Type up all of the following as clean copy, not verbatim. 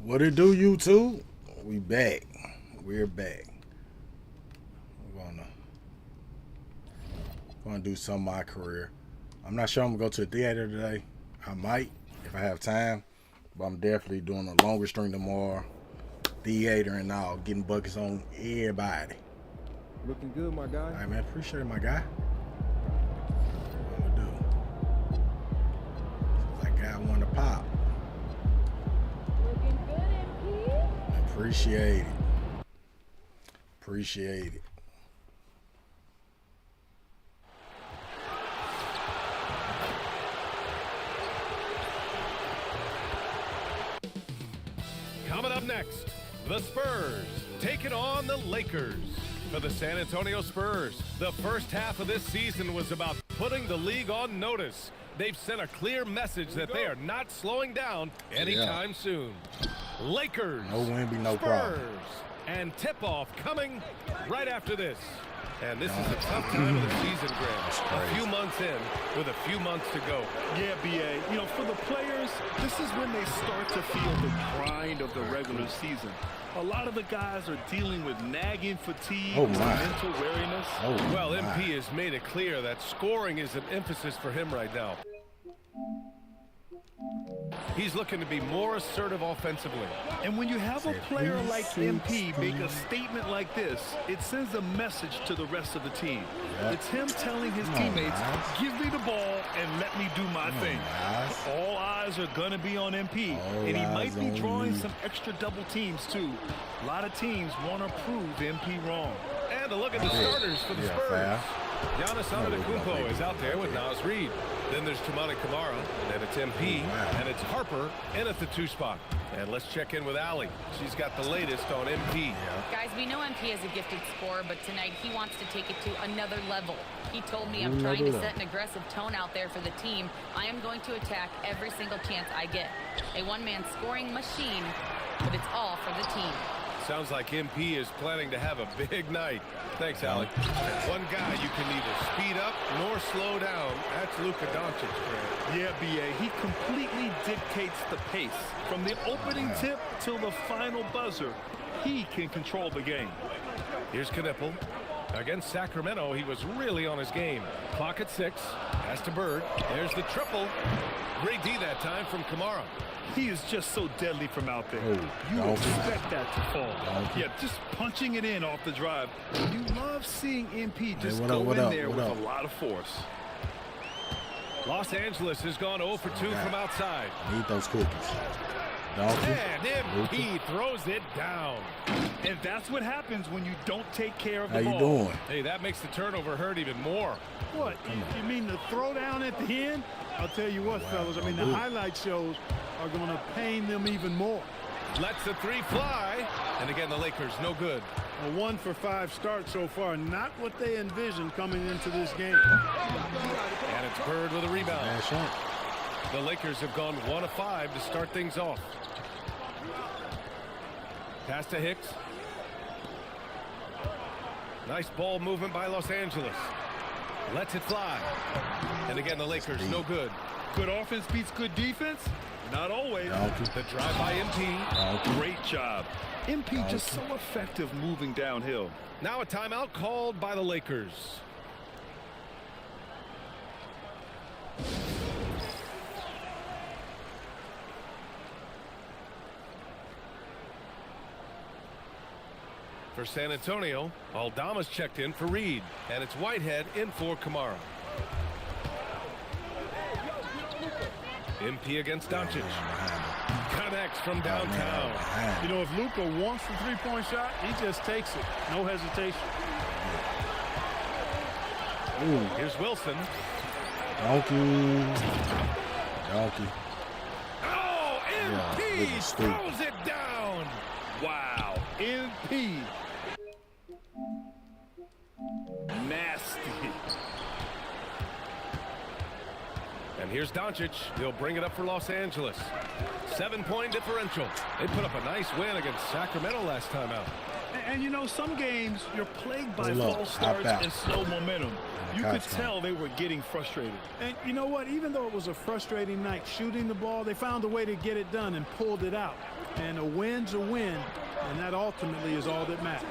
What it do, YouTube? We back. We're back. We're gonna do some of my career. I'm not sure I'm gonna go to the theater today. I might if I have time, but I'm definitely doing a longer stream tomorrow. Theater and all, getting buckets on everybody. Looking good, my guy. All right, man. Appreciate it, my guy. What I'm gonna do? Seems like I want to pop. Looking good, MP. Appreciate it. Appreciate it. Coming up next, the Spurs taking on the Lakers. For the San Antonio Spurs, the first half of this season was about putting the league on notice. They've sent a clear message that they are not slowing down anytime soon. Lakers, No win be no Spurs, problem. and tip-off coming right after this. And this is a tough time of the season, Graham. A few months in with a few months to go. Yeah, B.A. You know, for the players, this is when they start to feel the grind of the regular season. A lot of the guys are dealing with nagging fatigue and mental weariness. Well, MP has made it clear that scoring is an emphasis for him right now. He's looking to be more assertive offensively. And when you have a player like MP make a statement like this, it sends a message to the rest of the team. It's him telling his teammates, give me the ball and let me do my thing. All eyes are going to be on MP, and he might be drawing some extra double teams, too. A lot of teams want to prove MP wrong. And a look at the starters for the Spurs. Giannis Antetokounmpo is out there with Naz Reid. Then there's Toumani Camara, then it's MP, and it's Harper in at the 2 spot. And let's check in with Allie. She's got the latest on MP. Guys, we know MP is a gifted scorer, but tonight he wants to take it to another level. He told me I'm trying to set an aggressive tone out there for the team. I am going to attack every single chance I get. A one-man scoring machine, but it's all for the team. Sounds like MP is planning to have a big night. Thanks, Allie. One guy you can neither speed up nor slow down. That's Luka Doncic. Yeah, B.A. He completely dictates the pace. From the opening tip till the final buzzer, he can control the game. Here's Knipple. Against Sacramento, he was really on his game. Clock at 6. Pass to Bird. There's the triple. Great D that time from Camara. He is just so deadly from out there. You expect that to fall. Yeah, just punching it in off the drive. You love seeing MP just go in there with a lot of force. Los Angeles has gone 0 for 2 from outside. Need those cookies. And MP throws it down. And that's what happens when you don't take care of the How ball. you doing? Hey, that makes the turnover hurt even more. What? You mean the throwdown at the end? I'll tell you what, fellas. I mean, the highlight shows are going to pain them even more. Lets the 3 fly. And again, the Lakers, no good. A 1 for 5 start so far. Not what they envisioned coming into this game. And it's Bird with a rebound. The Lakers have gone 1 of 5 to start things off. Pass to Hicks. Nice ball movement by Los Angeles. Lets it fly. And again, the Lakers, no good. Good offense beats good defense? Not always. The drive by MP. Great job. MP just so effective moving downhill. Now a timeout called by the Lakers. For San Antonio, Aldama's checked in for Reed, and it's Whitehead in for Camara. MP against Doncic. Connects from downtown. You know, if Luka wants the three-point shot, he just takes it. No hesitation. Here's Wilson. Donkey. Oh, MP throws it down. Wow. MP. Nasty. And here's Doncic. He'll bring it up for Los Angeles. 7-point differential. They put up a nice win against Sacramento last time out. And you know, some games you're plagued by false starts and slow momentum. You could tell they were getting frustrated. And you know what? Even though it was a frustrating night shooting the ball, they found a way to get it done and pulled it out. And a win's a win, and that ultimately is all that matters.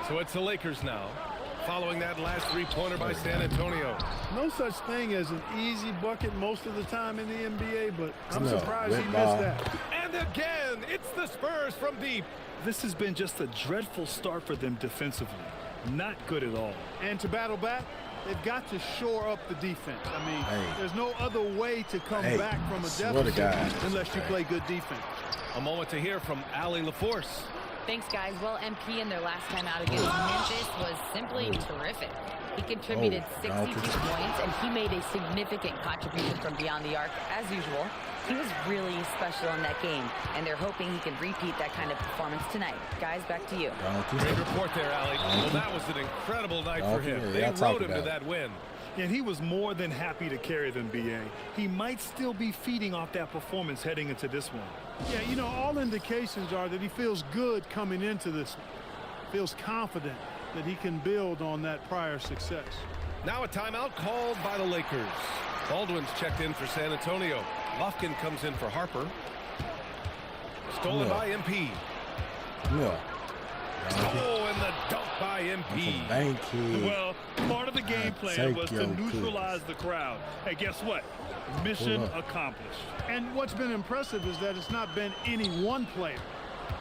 So it's the Lakers now, following that last three-pointer by San Antonio. No such thing as an easy bucket most of the time in the NBA, but I'm No, surprised he red missed ball. that. And again, it's the Spurs from deep. This has been just a dreadful start for them defensively. Not good at all. And to battle back, they've got to shore up the defense. I mean, there's no other way to come back from a swear to deficit God. unless you play good defense. A moment to hear from Ali LaForce. Thanks, guys. Well, MP in their last time out against Memphis was simply terrific. He contributed 62 points, and he made a significant contribution from beyond the arc, as usual. He was really special in that game, and they're hoping he can repeat that kind of performance tonight. Guys, back to you. Great report there, Ali. Well, that was an incredible night for him. They rode him to that win. And he was more than happy to carry them, B.A. He might still be feeding off that performance heading into this one. Yeah, you know, all indications are that he feels good coming into this one. Feels confident that he can build on that prior success. Now a timeout called by the Lakers. Baldwin's checked in for San Antonio. Lofkin comes in for Harper. Stolen by MP. No. Oh, and the dunk by MP. Thank you. Well, part of the game plan was to neutralize the crowd. Hey, guess what? Mission accomplished. And what's been impressive is that it's not been any one player.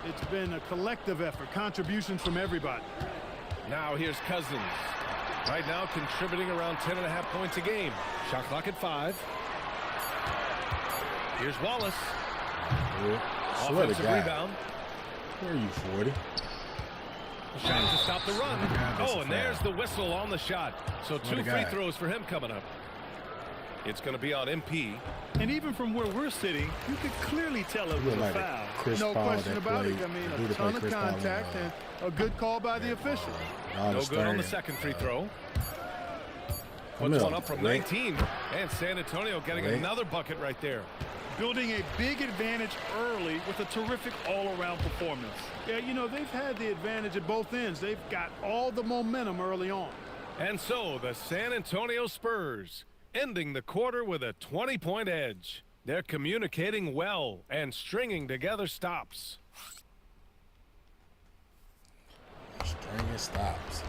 It's been a collective effort, contributions from everybody. Now here's Cousins. Right now contributing around 10.5 points a game. Shot clock at 5. Here's Wallace. Offensive rebound. Where are you, 40? Shot to stop the run. Oh, and there's the whistle on the shot. So 2 free throws for him coming up. It's going to be on MP. And even from where we're sitting, you could clearly tell it was a foul. No question about it. I mean, a ton of contact and a good call by the official. No good on the second free throw. Puts one up from 19. And San Antonio getting another bucket right there. Building a big advantage early with a terrific all-around performance. Yeah, you know, they've had the advantage at both ends. They've got all the momentum early on. And so the San Antonio Spurs ending the quarter with a 20-point edge. They're communicating well and stringing together stops. Stringing stops.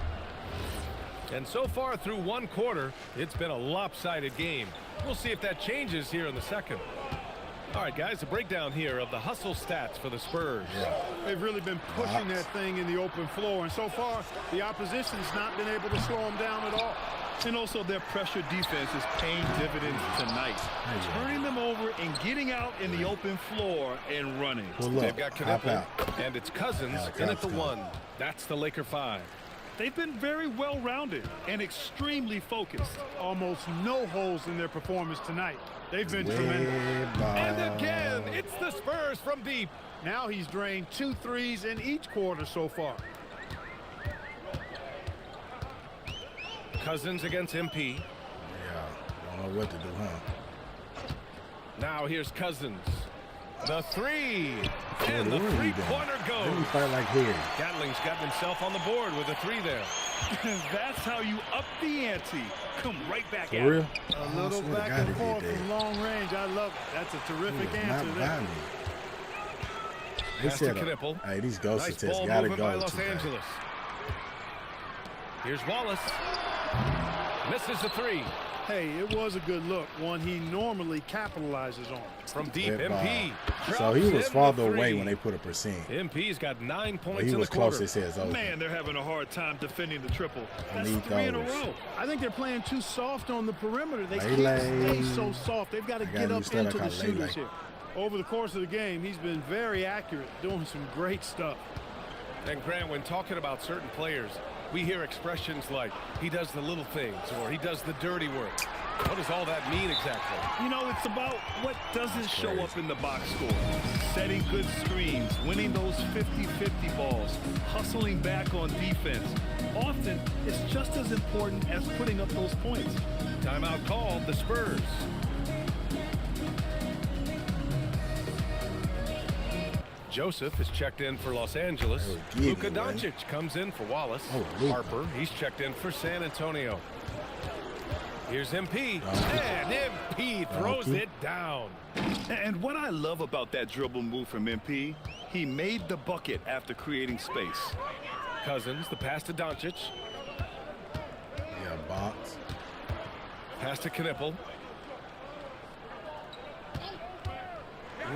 And so far through one quarter, it's been a lopsided game. We'll see if that changes here in the second. All right, guys, a breakdown here of the hustle stats for the Spurs. They've really been pushing that thing in the open floor, and so far, the opposition's not been able to slow them down at all. And also their pressure defense is paying dividends tonight. Turning them over and getting out in the open floor and running. They've got Knippel, and it's Cousins in at the 1. That's the Laker 5. They've been very well-rounded and extremely focused. Almost no holes in their performance tonight. They've been tremendous. And again, it's the Spurs from deep. Now he's drained 2 threes in each quarter so far. Cousins against MP. Yeah, I don't know what to do, huh? Now here's Cousins. The 3. And the three-pointer goes. Let me fight like here. Gatling's gotten himself on the board with a 3 there. That's how you up the ante. Come right back For at real? it. A little back and forth from long range. I love it. That's a terrific answer there. They Pass to said, Knippel. hey, these ghost Nice tests ball gotta movement go by Los today. Angeles. Here's Wallace. Misses the 3. Hey, it was a good look, one he normally capitalizes on. From deep, MP. So he was farther the 3. away when they put a percent. MP's got 9 But points he in was the quarter. close, they said it's over. Man, they're having a hard time defending the triple. That's need 3 in a those. row. I think they're playing too soft on the perimeter. They Lele. can't stay so soft. They've got to get up use that into the like shooters Lele. here. Over the course of the game, he's been very accurate, doing some great stuff. And Grant, when talking about certain players, we hear expressions like, he does the little things, or he does the dirty work. What does all that mean exactly? You know, it's about what doesn't show up in the box score. Setting good screens, winning those 50-50 balls, hustling back on defense. Often, it's just as important as putting up those points. Timeout called, the Spurs. Joseph is checked in for Los Angeles. Luka Doncic comes in for Wallace. Harper, he's checked in for San Antonio. Here's MP. And MP throws it down. And what I love about that dribble move from MP, He made the bucket after creating space. Cousins, the pass to Doncic. Yeah, box. Pass to Knipple.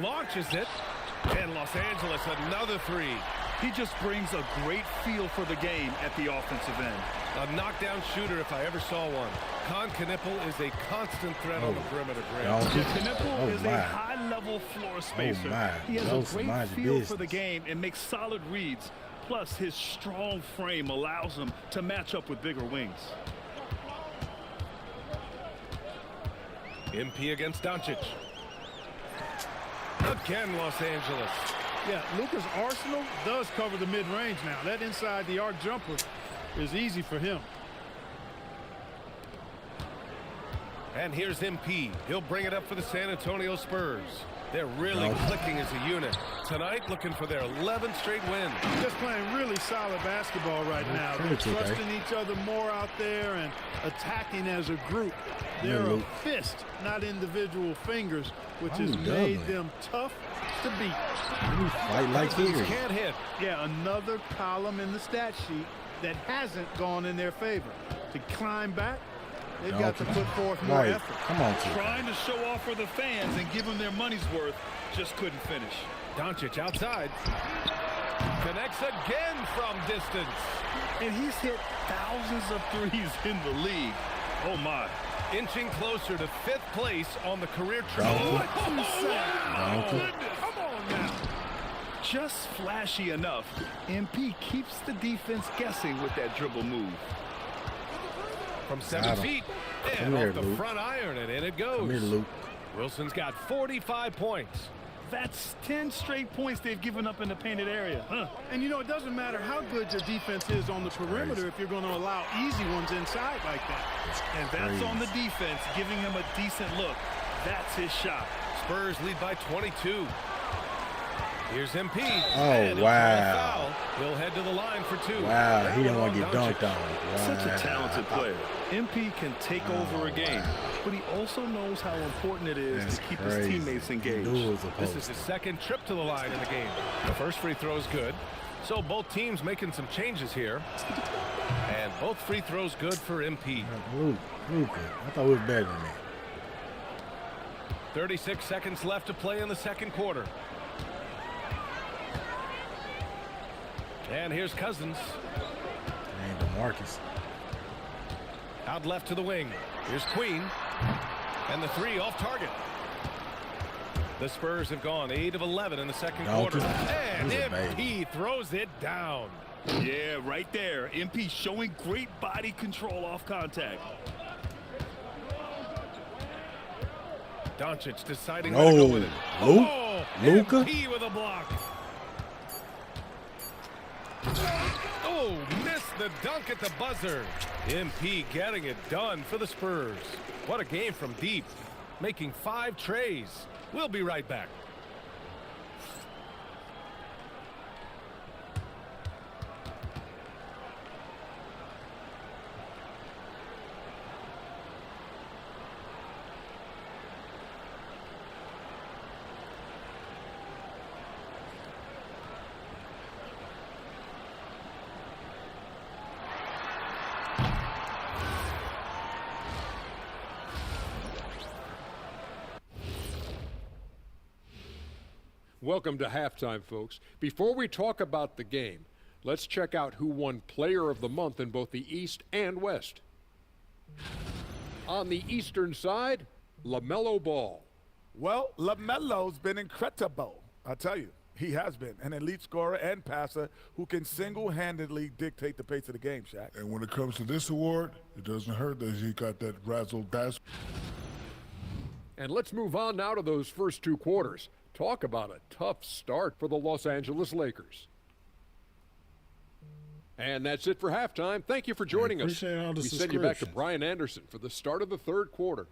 Launches it. And Los Angeles, another three. He just brings a great feel for the game at the offensive end. A knockdown shooter if I ever saw one. Knipple is a constant threat on the perimeter. Knipple is a high-level floor spacer. He has a great feel for the game and makes solid reads. Plus, his strong frame allows him to match up with bigger wings. MP against Doncic. Again, Los Angeles. Yeah, Luka's arsenal does cover the mid-range now. That inside the arc jumper is easy for him. And here's MP. He'll bring it up for the San Antonio Spurs. They're really clicking as a unit. Tonight, looking for their 11th straight win. Just playing really solid basketball right now. They're trusting each other more out there and attacking as a group. They're a fist, not individual fingers, which has made them tough to beat. Fight like fingers. Can't hit. Yeah, another column in the stat sheet that hasn't gone in their favor. To climb back, they've got to put forth more effort. Come on, Trying to show off for the fans and give them their money's worth, just couldn't finish. Doncic outside. Connects again from distance. And he's hit thousands of threes in the league. Oh, my. Inching closer to 5th place on the career Come on now. Just flashy enough. MP keeps the defense guessing with that dribble move. From 7 feet. And off the front iron, and in it goes. Come here, Luke. Wilson's got 45 points. That's 10 straight points they've given up in the painted area. And, you know, it doesn't matter how good your defense is on the perimeter if you're going to allow easy ones inside like that. And that's on the defense, giving him a decent look. That's his shot. Spurs lead by 22. Here's MP. Oh, wow. He'll head to the line for 2. Wow, he didn't want to get dunked on. Wow. Such a talented player. MP can take over a game, but he also knows how important it is to keep his teammates engaged. This is his 2nd trip to the line in the game. The first free throw is good. So both teams making some changes here. And both free throws good for MP. Luka, I thought it was better than that. 36 seconds left to play in the 2nd quarter. And here's Cousins. And DeMarcus. Out left to the wing. Here's Queen. And the 3 off target. The Spurs have gone 8 of 11 in the 2nd quarter. And MP throws it down. Yeah, right there. MP showing great body control off contact. Doncic deciding to go with it. Luka? MP with a block. Oh, missed the dunk at the buzzer. MP getting it done for the Spurs. What a game from deep. Making 5 trays. We'll be right back. Welcome to halftime, folks. Before we talk about the game, let's check out who won Player of the Month in both the East and West. On the Eastern side, LaMelo Ball. Well, LaMelo's been incredible. I tell you, he has been an elite scorer and passer who can single-handedly dictate the pace of the game, Shaq. And when it comes to this award, it doesn't hurt that he got that razzle-dazzle. And let's move on now to those first 2 quarters. Talk about a tough start for the Los Angeles Lakers. And that's it for halftime. Thank you for joining us. We send you back to Brian Anderson for the start of the 3rd quarter.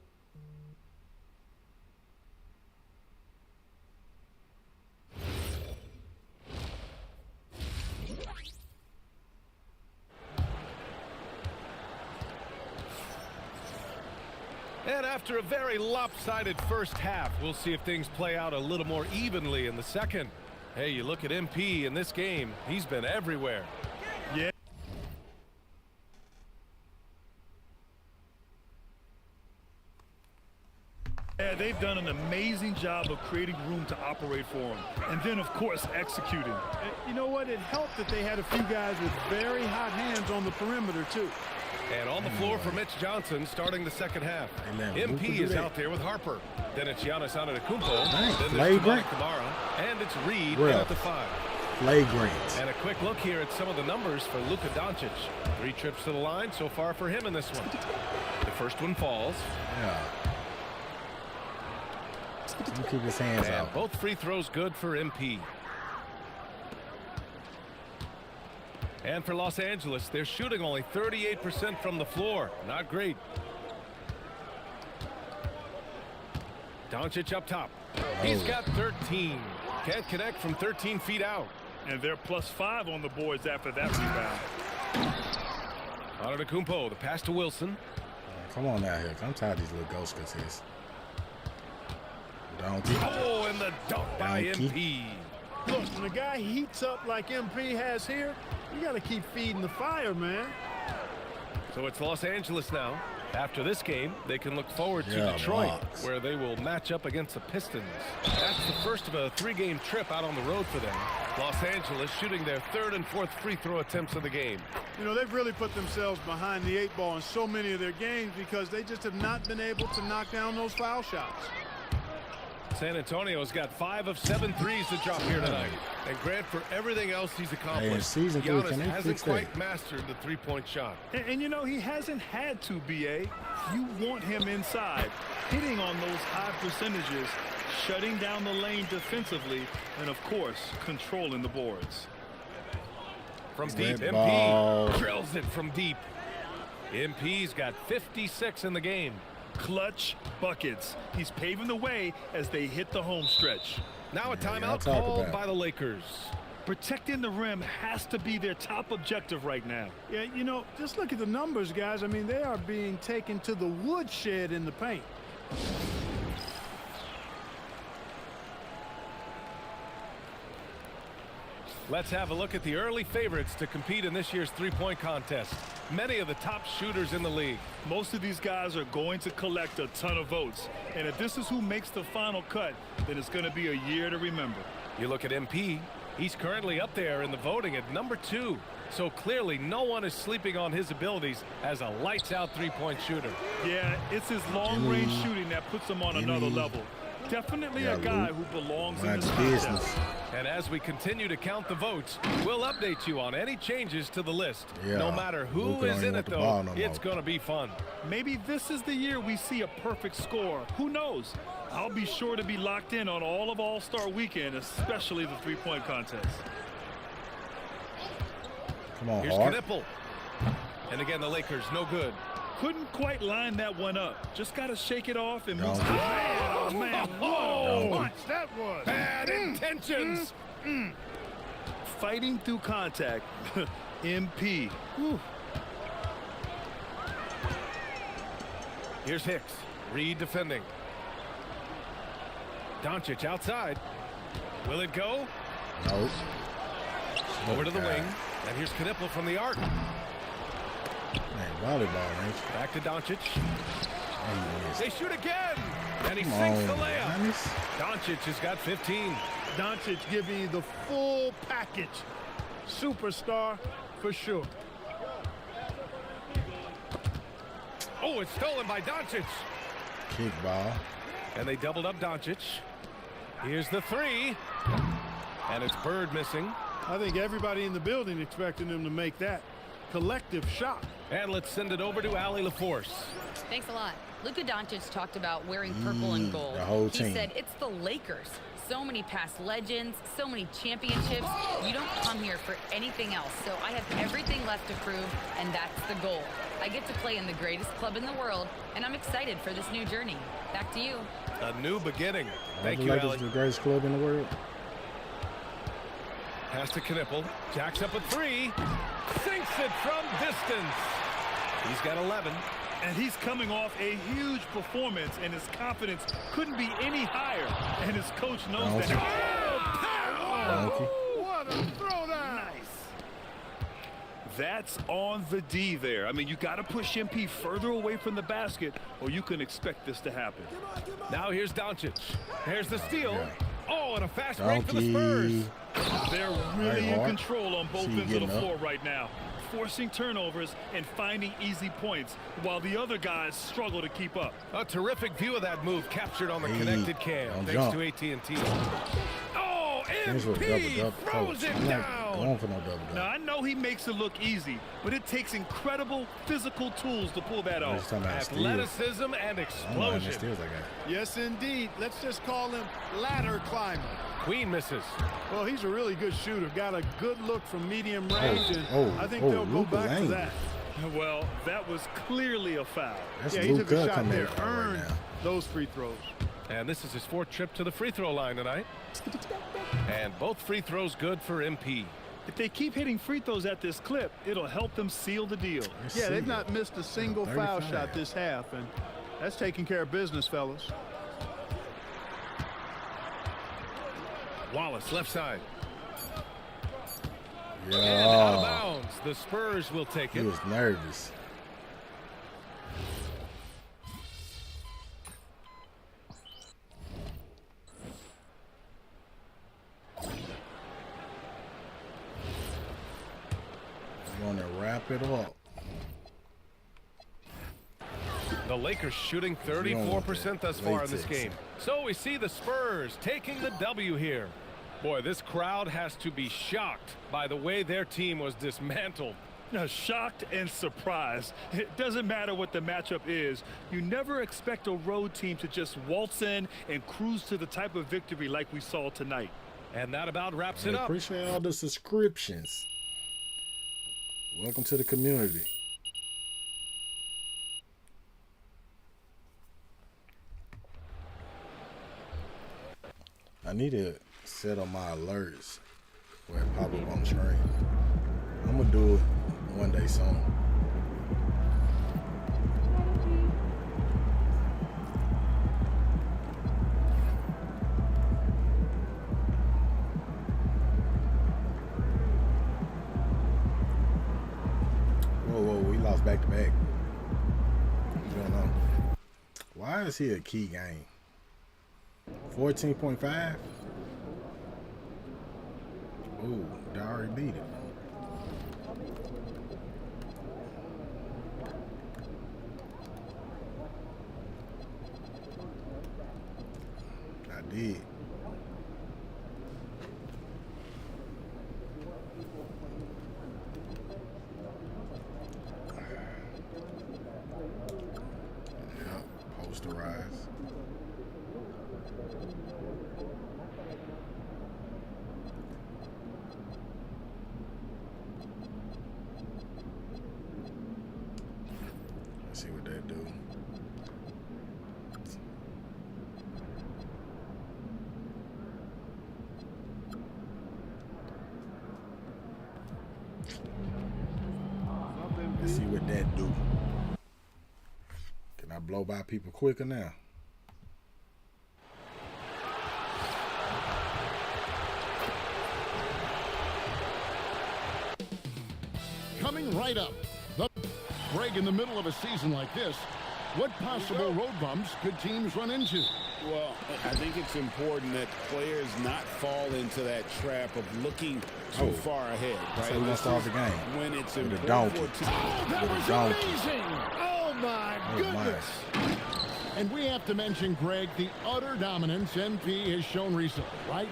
And after a very lopsided first half, we'll see if things play out a little more evenly in the 2nd. Hey, you look at MP in this game, he's been everywhere. Yeah. Yeah, they've done an amazing job of creating room to operate for him. And then, of course, executing. You know what? It helped that they had a few guys with very hot hands on the perimeter, too. And on the floor for Mitch Johnson starting the second half. MP is out there with Harper. Then it's Giannis Antetokounmpo. Then there's Kamara. And it's Reed at the 5. Flagrant. And a quick look here at some of the numbers for Luka Doncic. 3 trips to the line so far for him in this one. The first one falls. Yeah. Keep his hands and out. Both free throws good for MP. And for Los Angeles, they're shooting only 38% from the floor. Not great. Doncic up top. He's got 13. Can't connect from 13 feet out. And they're +5 on the boards after that rebound. Antetokounmpo, the pass to Wilson. Come on out here. I'm tired of these little ghost contests. Oh, and the dunk by MP. Look, when the guy heats up like MP has here, you got to keep feeding the fire, man. So it's Los Angeles now. After this game, they can look forward to Detroit, where they will match up against the Pistons. That's the first of a 3-game trip out on the road for them. Los Angeles shooting their 3rd and 4th free throw attempts of the game. You know, they've really put themselves behind the 8 ball in so many of their games because they just have not been able to knock down those foul shots. San Antonio's got 5 of 7 threes to drop here tonight. And Grant, for everything else he's accomplished, Giannis hasn't quite mastered the 3-point shot. And you know, he hasn't had to, B.A. You want him inside, hitting on those high percentages, shutting down the lane defensively, and, of course, controlling the boards. From deep, MP drills it from deep. MP's got 56 in the game. Clutch buckets. He's paving the way as they hit the home stretch. Now a timeout called by the Lakers. Protecting the rim has to be their top objective right now. Yeah, you know, just look at the numbers, guys. I mean, they are being taken to the woodshed in the paint. Let's have a look at the early favorites to compete in this year's 3-point contest. Many of the top shooters in the league. Most of these guys are going to collect a ton of votes. And if this is who makes the final cut, then it's going to be a year to remember. You look at MP, he's currently up there in the voting at number 2. So clearly no one is sleeping on his abilities as a lights-out 3-point shooter. Yeah, it's his long-range shooting that puts him on another level. Definitely a guy who belongs in this contest. And as we continue to count the votes, we'll update you on any changes to the list. No matter who is in it, though, it's going to be fun. Maybe this is the year we see a perfect score. Who knows? I'll be sure to be locked in on all of All-Star Weekend, especially the 3-point contest. Come on, here's Knipple. And again, the Lakers, no good. Couldn't quite line that one up. Just got to shake it off and move. Oh, man. Whoa. Watch that was. Bad intentions. Fighting through contact. MP. Whew. Here's Hicks. Reed defending. Doncic outside. Will it go? No. Over to the wing. And here's Knipple from the arc. Man, volleyball range. Back to Doncic. Oh, they shoot again. And he sinks the layup. Doncic has got 15. Doncic giving you the full package. Superstar for sure. Oh, it's stolen by Doncic. Kick ball. And they doubled up Doncic. Here's the 3. And it's Bird missing. I think everybody in the building expecting him to make that collective shot. And let's send it over to Allie LaForce. Thanks a lot. Luka Doncic talked about wearing purple and gold. The whole team. He said it's the Lakers. So many past legends, so many championships. You don't come here for anything else. So I have everything left to prove, and that's the goal. I get to play in the greatest club in the world, and I'm excited for this new journey. Back to you. A new beginning. Thank you, you, Lakers, Allie. the greatest club in the world. Pass to Knipple. Jacks up a 3. Sinks it from distance. He's got 11. And he's coming off a huge performance, and his confidence couldn't be any higher. And his coach knows that. What a throwdown. Nice. That's on the D there. I mean, you got to push MP further away from the basket, or you can expect this to happen. Now here's Doncic. There's the steal. Oh, and a fast break for the Spurs. They're really in control on both ends of the floor right now, forcing turnovers and finding easy points while the other guys struggle to keep up. A terrific view of that move captured on the connected cam thanks to AT&T. Oh, MP throws it down. Now, I know he makes it look easy, but it takes incredible physical tools to pull that off. Athleticism and explosion. Yes, indeed. Let's just call him ladder climber. Queen misses. Well, he's a really good shooter. Got a good look from medium range, and I think they'll go back to that. Well, that was clearly a foul. Yeah, he took a shot there, earned those free throws. And this is his 4th trip to the free throw line tonight. And both free throws good for MP. If they keep hitting free throws at this clip, it'll help them seal the deal. Yeah, they've not missed a single foul shot this half, and that's taking care of business, fellas. Wallace, left side. Yeah. And out of bounds. The Spurs will take it. He was nervous. Going to wrap it up. The Lakers shooting 34% thus far in this game. So we see the Spurs taking the W here. Boy, this crowd has to be shocked by the way their team was dismantled. Now, shocked and surprised. It doesn't matter what the matchup is. You never expect a road team to just waltz in and cruise to the type of victory like we saw tonight. And that about wraps it up. Appreciate all the subscriptions. Welcome to the community. I need to set on my alerts where it pop up on the screen. I'm gonna do it one day soon. Whoa, we lost back to back. What's going on? Why is he a key game? 14.5? Ooh, they already beat it. I did. Yep, posterize. Let's see what that do. Let's see what that do. Can I blow by people quicker now? Coming right up, the break in the middle of a season like this. What possible road bumps could teams run into? Well, I think it's important that players not fall into that trap of looking too far ahead. Right? So we gonna start the game. When it's with a important donkey. for a team. Oh, that was amazing! Oh, my goodness! And we have to mention, Greg, the utter dominance MP has shown recently, right?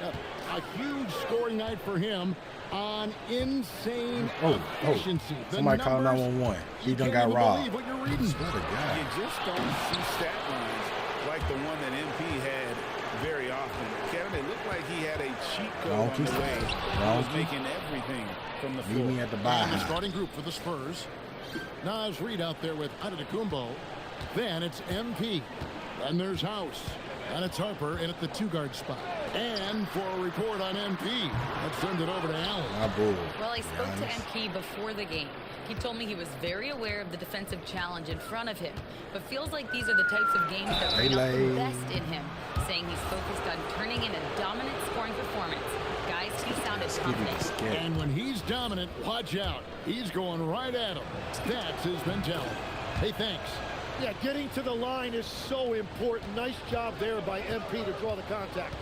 A huge scoring night for him on insane efficiency. Somebody call 911. He done got robbed. What you're reading. You just don't see stat lines like the one that MP had very often. Kevin, it looked like he had a cheat code on the way. He was making everything from the floor. Meet me at the bar. The starting group for the Spurs. Nas Reed out there with Antetokounmpo. Then it's MP. Then there's House. And it's Harper in at the 2-guard spot. And for a report on MP, let's send it over to Allen. Well, I spoke to MP before the game. He told me he was very aware of the defensive challenge in front of him, but feels like these are the types of games that bring out the best in him, saying he's focused on turning in a dominant scoring performance. Guys surprised. He sounded confident. And when he's dominant, watch out. He's going right at him. That's his mentality. Hey, thanks. Yeah, getting to the line is so important. Nice job there by MP to draw the contact.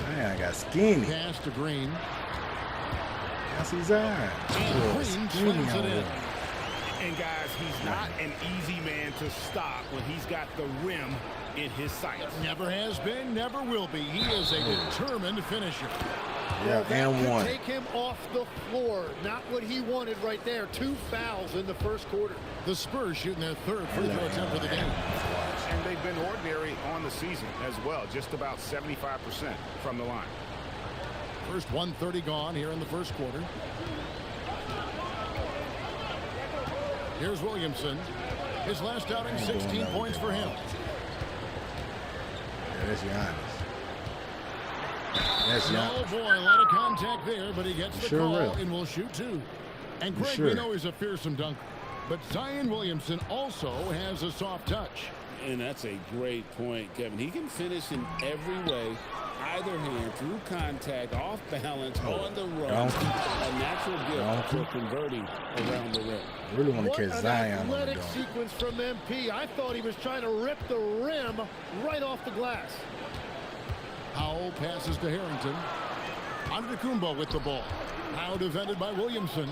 Man, I got skinny. Pass to Green. That's his eye. And Green slams it in. And guys, he's not an easy man to stop when he's got the rim in his sights. Never has been, never will be. He is a determined finisher. Yeah, and one. Take him off the floor. Not what he wanted right there. 2 fouls in the first quarter. The Spurs shooting their third free throw attempt for the game. And they've been ordinary on the season as well. Just about 75% from the line. First 1:30 gone here in the first quarter. Here's Williamson. His last outing, 16 points for him. Yeah, that's Giannis. That's Giannis. Oh boy, a lot of contact there, but he gets the call will. and will shoot 2. And Greg, Sure. we know he's a fearsome dunker, but Zion Williamson also has a soft touch. And that's a great point, Kevin. He can finish in every way, either hand, through contact, off balance, on the run. A natural gift for converting around the rim. I really want to catch Zion on the Athletic dunk. sequence from MP. I thought he was trying to rip the rim right off the glass. Howell passes to Harrington. Antetokounmpo with the ball. Now defended by Williamson.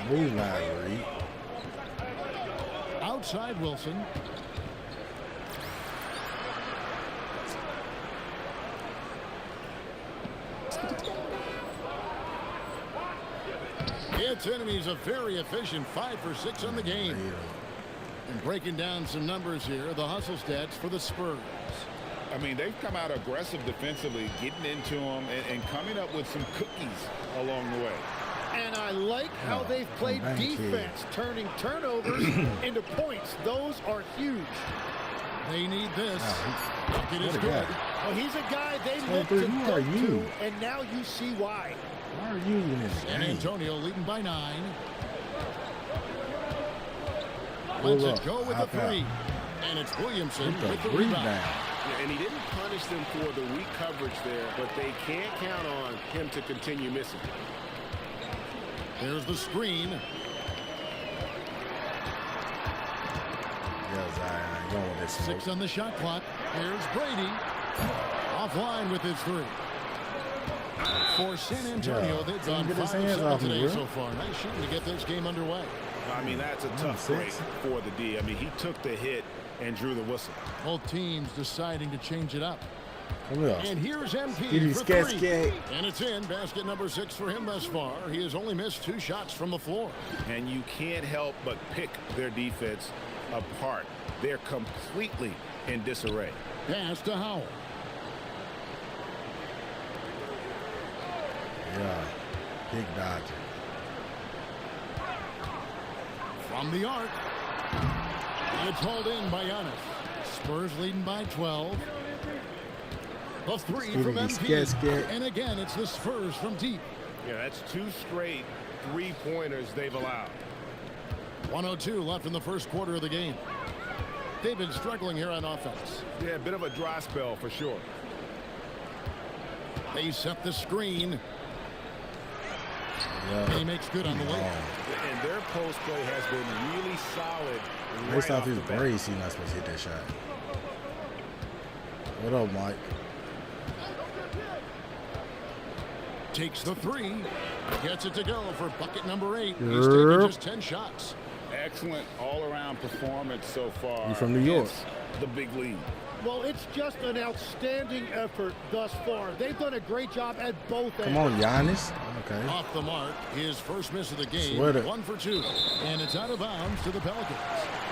Move line, Reed. Outside Wilson. It's enemies a very efficient 5 for 6 on the game. And breaking down some numbers here, the hustle stats for the Spurs. I mean, they've come out aggressive defensively, getting into them and coming up with some cookies along the way. And I like how they've played defense, turning turnovers into points. Those are huge. They need this. Bucket is good. Well, he's a guy they look to go to, and now you see why. Why are you in this San game? Antonio leading by 9. Lets it go with the 3. And it's Williamson with the rebound. Yeah, and he didn't punish them for the weak coverage there, but they can't count on him to continue missing. There's the screen. Yeah, Zion, going with this 6 on the shot clock. Here's Brady. Offline with his 3. For San Antonio, they've gone 5 7 today so far. Nice shooting to get this game underway. I mean, that's a tough break for the D. I mean, he took the hit and drew the whistle. Both teams deciding to change it up. Yeah. And here's MP for 3. And it's in. Basket number 6 for him thus far. He has only missed 2 shots from the floor. And you can't help but pick their defense apart. They're completely in disarray. Pass to Howell. Yeah, big dodger. From the arc. And it's hauled in by Giannis. Spurs leading by 12. The 3 from MP. And again, it's the Spurs from deep. Yeah, that's 2 straight 3-pointers they've allowed. 1:02 left in the first quarter of the game. They've been struggling here on offense. Yeah, a bit of a dry spell for sure. They set the screen. Yeah. And he makes good on the way. And their post play has been really solid. Based off his brace, he's not supposed to hit that shot. What up, Mike? Takes the 3. Gets it to go for bucket number 8. He's taken just 10 shots. Excellent all-around performance so far. You from New York? It's the big lead. Well, it's just an outstanding effort thus far. They've done a great job at both ends. Come on, Giannis. Okay. Off the mark. His first miss of the game. Sweater. 1 for 2. And it's out of bounds to the Pelicans.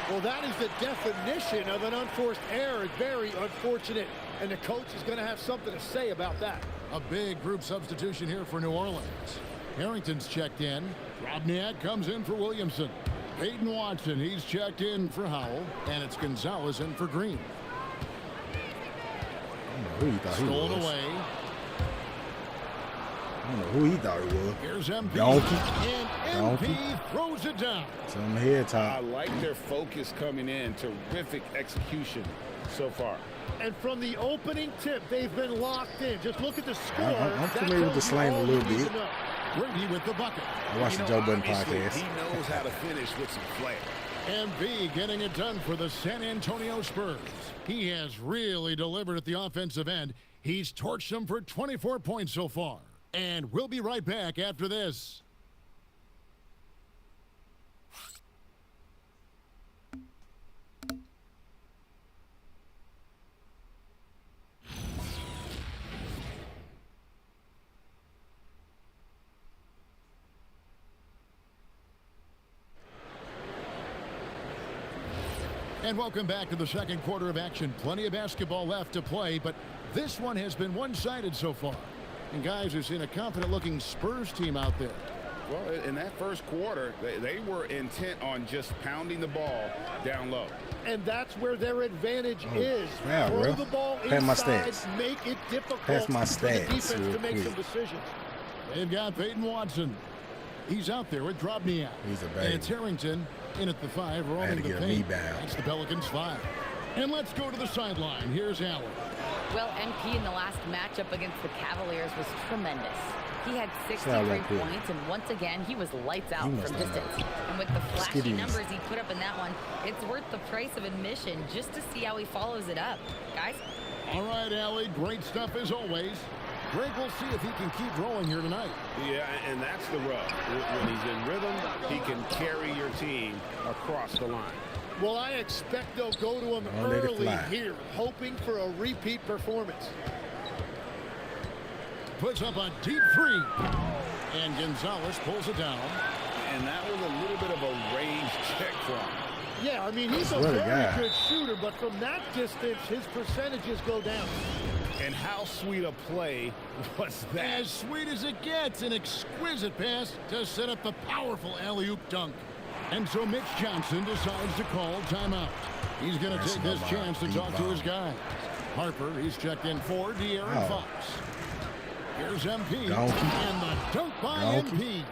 Well, that is the definition of an unforced error. Very unfortunate. And the coach is going to have something to say about that. A big group substitution here for New Orleans. Harrington's checked in. Robniak comes in for Williamson. Peyton Watson, he's checked in for Howell. And it's Gonzalez in for Green. Who you thought he Stolen was? away. I don't know who he thought it was. Here's MP. Donkey. And MP throws it down. Some head top. I like their focus coming in. Terrific execution so far. And from the opening tip, they've been locked in. Just look at the score. I'm familiar with the slang a little bit. Brady with the bucket. I watched the Joe Budden podcast. He knows how to finish with some flair. MP getting it done for the San Antonio Spurs. He has really delivered at the offensive end. He's torched them for 24 points so far. And we'll be right back after this. And welcome back to the second quarter of action. Plenty of basketball left to play, but this one has been one-sided so far. And guys, we've seen a confident-looking Spurs team out there. Well, in that first quarter, they were intent on just pounding the ball down low. And that's where their advantage is. Yeah, Throw bro. the ball Pass my inside, stats. make it difficult Pass my for the stats defense real to make quick. some decisions. They've got Peyton Watson. He's out there with Drobniak. He's a And baby. it's Harrington in at the 5, had rolling to the get a paint. rebound. That's the Pelicans 5. And let's go to the sideline. Here's Allen. Well, MP in the last matchup against the Cavaliers was tremendous. He had 63 like that. points, and once again, he was lights out must from have distance. And with the flashy skitties. numbers he put up in that one, it's worth the price of admission just to see how he follows it up. Guys? All right, Allie, great stuff as always. Greg will see if he can keep rolling here tonight. Yeah, and that's the rub. When he's in rhythm, he can carry your team across the line. Well, I expect they'll go to him Don't let it early fly. here, hoping for a repeat performance. Puts up a deep 3. And Gonzalez pulls it down. And that was a little bit of a range check from him. Yeah, I mean, he's a What a very guy. good shooter, but from that distance, his percentages go down. And how sweet a play was that? As sweet as it gets, an exquisite pass to set up the powerful alley-oop dunk. And so Mitch Johnson decides to call timeout. He's going to take this chance to talk to his guys. Harper, he's checked in for De'Aaron Fox. Here's MP. Donkey. And the dunk by Donkey. MP.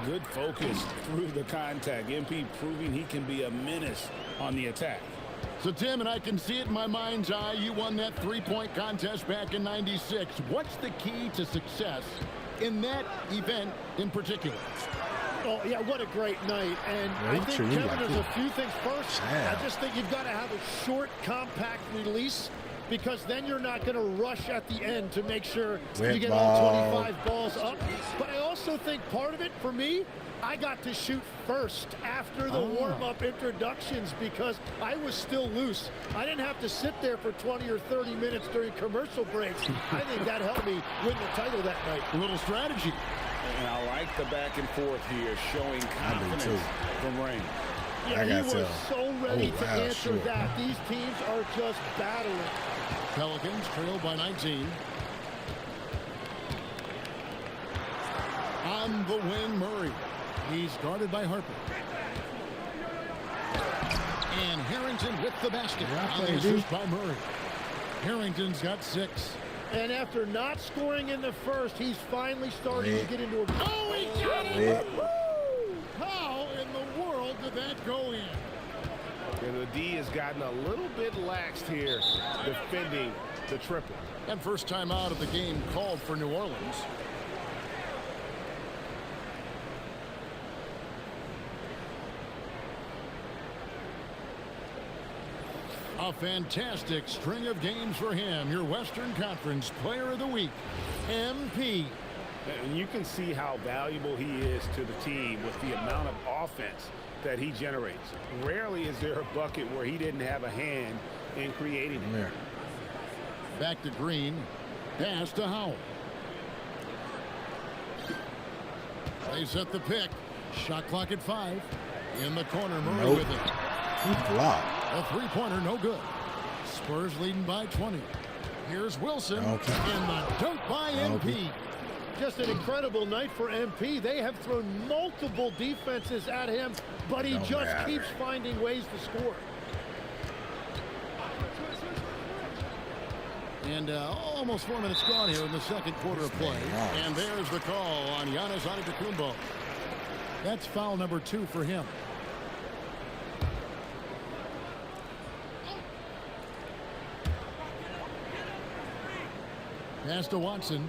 Good focus through the contact. MP proving he can be a menace on the attack. So, Tim, and I can see it in my mind's eye, you won that three-point contest back in '96. What's the key to success in that event in particular? Oh, yeah, what a great night. And I think, treat you Kevin, like there's this. a few things. First, Damn. I just think you've got to have a short, compact release, because then you're not going to rush at the end to make sure Wet you get ball. all 25 balls up. But I also think part of it, for me, I got to shoot first after the warm-up introductions because I was still loose. I didn't have to sit there for 20 or 30 minutes during commercial breaks. I think that helped me win the title that night. A little strategy. And I like the back and forth here, showing confidence too. from Rain. Yeah, I he got was to. so ready Oh, to wow, answer sure. that. These teams are just battling. Pelicans trail by 19. On the wing, Murray. He's guarded by Harper. And Harrington with the basket. On the assist by Murray. Harrington's got 6. And after not scoring in the first, he's finally starting to get into a... Oh, he got it! Red. Woo! How in the world did that go in? And the D has gotten a little bit laxed here, defending the triple. And first time out of the game called for New Orleans. A fantastic string of games for him. Your Western Conference Player of the Week, MP. And you can see how valuable he is to the team with the amount of offense that he generates. Rarely is there a bucket where he didn't have a hand in creating it. There. Back to Green. Pass to Howell. They set the pick. Shot clock at 5. In the corner, Murray Nope. with it. He blocked. A three-pointer, no good. Spurs leading by 20. Here's Wilson. Okay. And the dunk by MP. Just an incredible night for MP. They have thrown multiple defenses at him, but he Don't just matter. keeps finding ways to score. And almost 4 minutes gone here in the second quarter of play. And there's the call on Giannis Antetokounmpo. That's foul number 2 for him. Pass to Watson.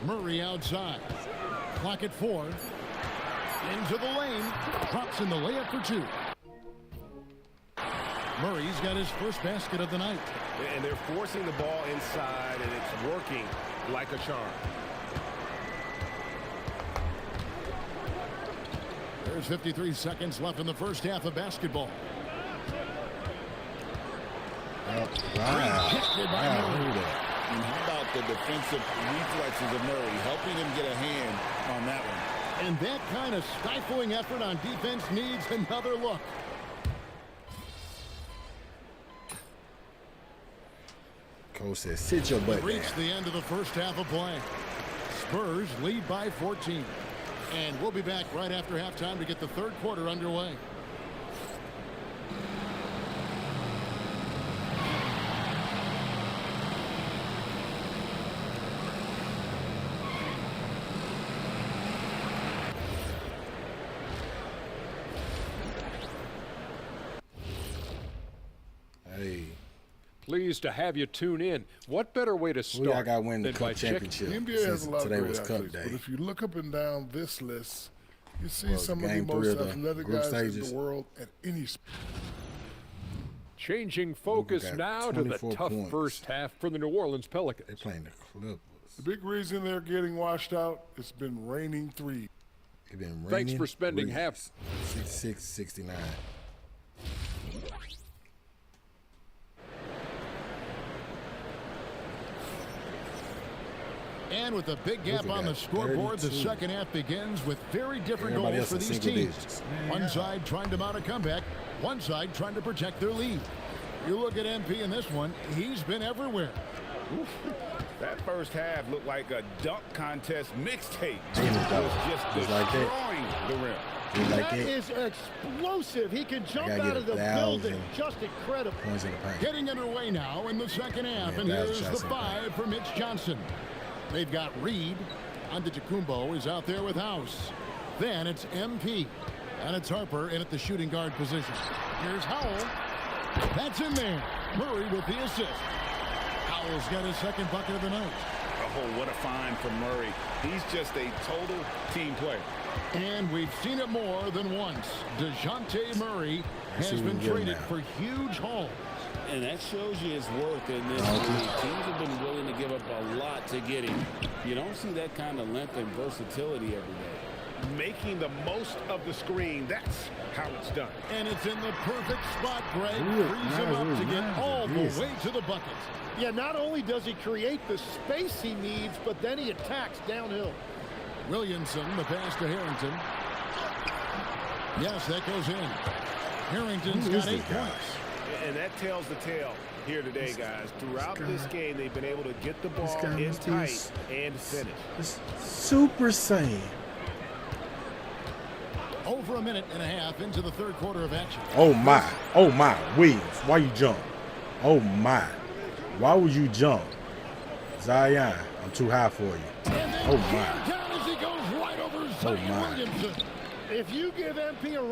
Murray outside. Clock at 4. Into the lane. Drops in the layup for 2. Murray's got his first basket of the night. And they're forcing the ball inside, and it's working like a charm. There's 53 seconds left in the first half of basketball. And how about the defensive reflexes of Murray, helping him get a hand on that one? And that kind of stifling effort on defense needs another look. Coach says, sit your butt down. Reached the end of the first half of play. Spurs lead by 14. And we'll be back right after halftime to get the third quarter underway. Hey. Pleased to have you tune in. What better way to start I got win the than by Cup championship. The NBA has a lot Today of great was Cup athletes, Day. but if you look up and down this list, you see Well, some of the game most 3 of the athletic group guys stages. in the world at any sport. Changing focus got now to the 24 tough points. first half for the New Orleans Pelicans. They're playing the Clippers. The big reason they're getting washed out, it's been raining threes. It's been raining. Thanks for spending threes. half. 66-69. And with a big gap on the scoreboard, the second half begins with very different Everybody goals for else is these single teams. digits. One side trying to mount a comeback, one side trying to protect their lead. You look at MP in this one, he's been everywhere. That first half looked like a dunk contest mixtape. Was just like destroying the rim. That is explosive. He can jump out of the building. Just incredible. Points in the paint. Getting underway now in the second half, and here's the 5 for Mitch Johnson. They've got Reed. Antetokounmpo is out there with House. Then it's MP. And it's Harper in at the shooting guard position. Here's Howell. That's in there. Murray with the assist. Howell's got his second bucket of the night. Oh, what a find from Murray. He's just a total team player. And we've seen it more than once. DeJounte Murray has been traded for huge hauls. And that shows you his worth in this league. Teams have been willing to give up a lot to get him. You don't see that kind of length and versatility every day. Making the most of the screen, that's how it's done. And it's in the perfect spot, Greg. Frees him up to get all the way to the bucket. Yeah, not only does he create the space he needs, but then he attacks downhill. Williamson, the pass to Harrington. Yes, that goes in. Harrington's got 8 points. And that tells the tale here today, guys. Throughout this game, they've been able to get the ball in tight and finish. It's Super Saiyan. Over a minute and a half into the third quarter of action. Oh my. Oh my. Williams, why you jump? Oh my. Why would you jump? Zion, I'm too high for you. Oh my. Down as he goes right over Zion Williamson. If you give MP a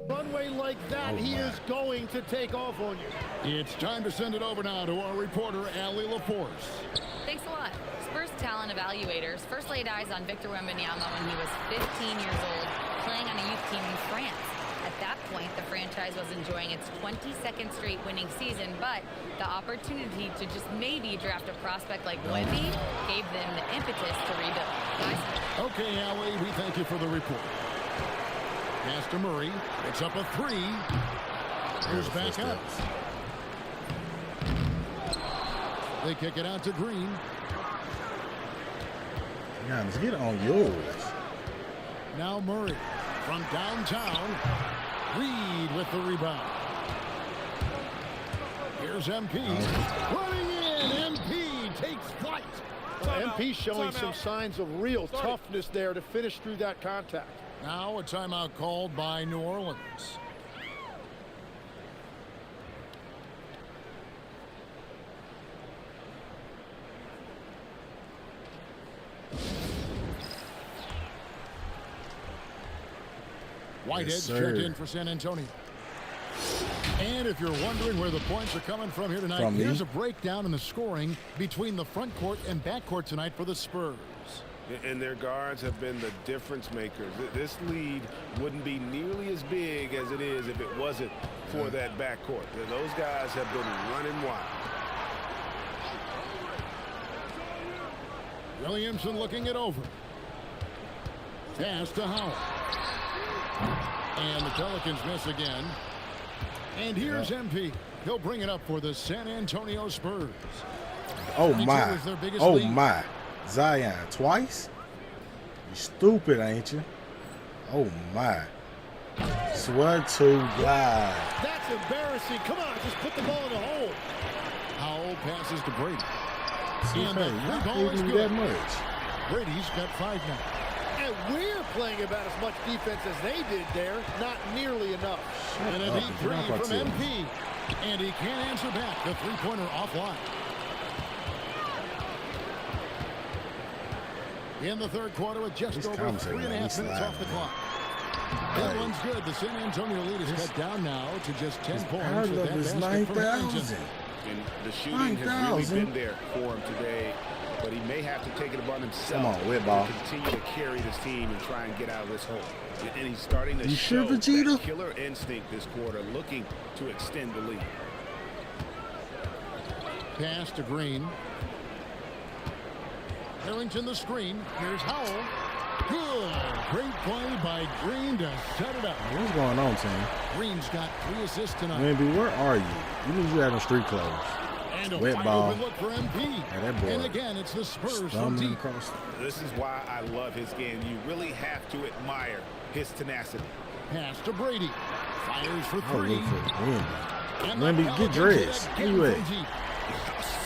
runway like that, he is going to take off on you. It's time to send it over now to our reporter, Allie LaForce. Thanks a lot. Spurs talent evaluators first laid eyes on Victor Wembanyama when he was 15 years old, playing on a youth team in France. At that point, the franchise was enjoying its 22nd straight winning season, but the opportunity to just maybe draft a prospect like Wemby gave them the impetus to rebuild. Guys? Okay, Allie, we thank you for the report. Pass to Murray. It's up a 3. Here's back up. They kick it out to Green. Let's get on yours. Now Murray from downtown. Reed with the rebound. Here's MP. Running in. MP takes flight. MP showing some signs of real toughness there to finish through that contact. Now a timeout called by New Orleans. Whitehead's checked in for San Antonio. And if you're wondering where the points are coming from here tonight, here's a breakdown in the scoring between the front court and back court tonight for the Spurs. And their guards have been the difference makers. This lead wouldn't be nearly as big as it is if it wasn't for that backcourt. Those guys have been running wild. Williamson looking it over. Pass to Howard. And the Pelicans miss again. And here's MP. He'll bring it up for the San Antonio Spurs. Oh, my. Oh, lead. my. Zion, twice? You stupid, ain't you? Oh, my. Swear to God. That's embarrassing. Come on, just put the ball in the hole. Howell passes to Brady. And the ball is good. That much. Brady's got 5 now. And we're playing about as much defense as they did there. Not nearly enough. And a deep three from MP. And he can't answer back. The three-pointer offline. In the third quarter with just over 3.5 minutes off the clock. That one's good. The San Antonio lead is cut down now to just 10 points. With that basket from Harrington. And the shooting has really been there for him today. But he may have to take it upon himself to continue to carry this team and try and get out of this hole. And he's starting to show that killer instinct this quarter, looking to extend the lead. Pass to Green. Harrington the screen. Here's Howell. Good. Great play by Green to set it up. What's going on, team? Green's got 3 assists tonight. Wemby, where are you? You need to have no street clothes. And a wet ball. Look for MP. And again, it's the Spurs from deep. This is why I love his game. You really have to admire his tenacity. Pass to Brady. Fires for 3. Wemby, get dressed. Where you at?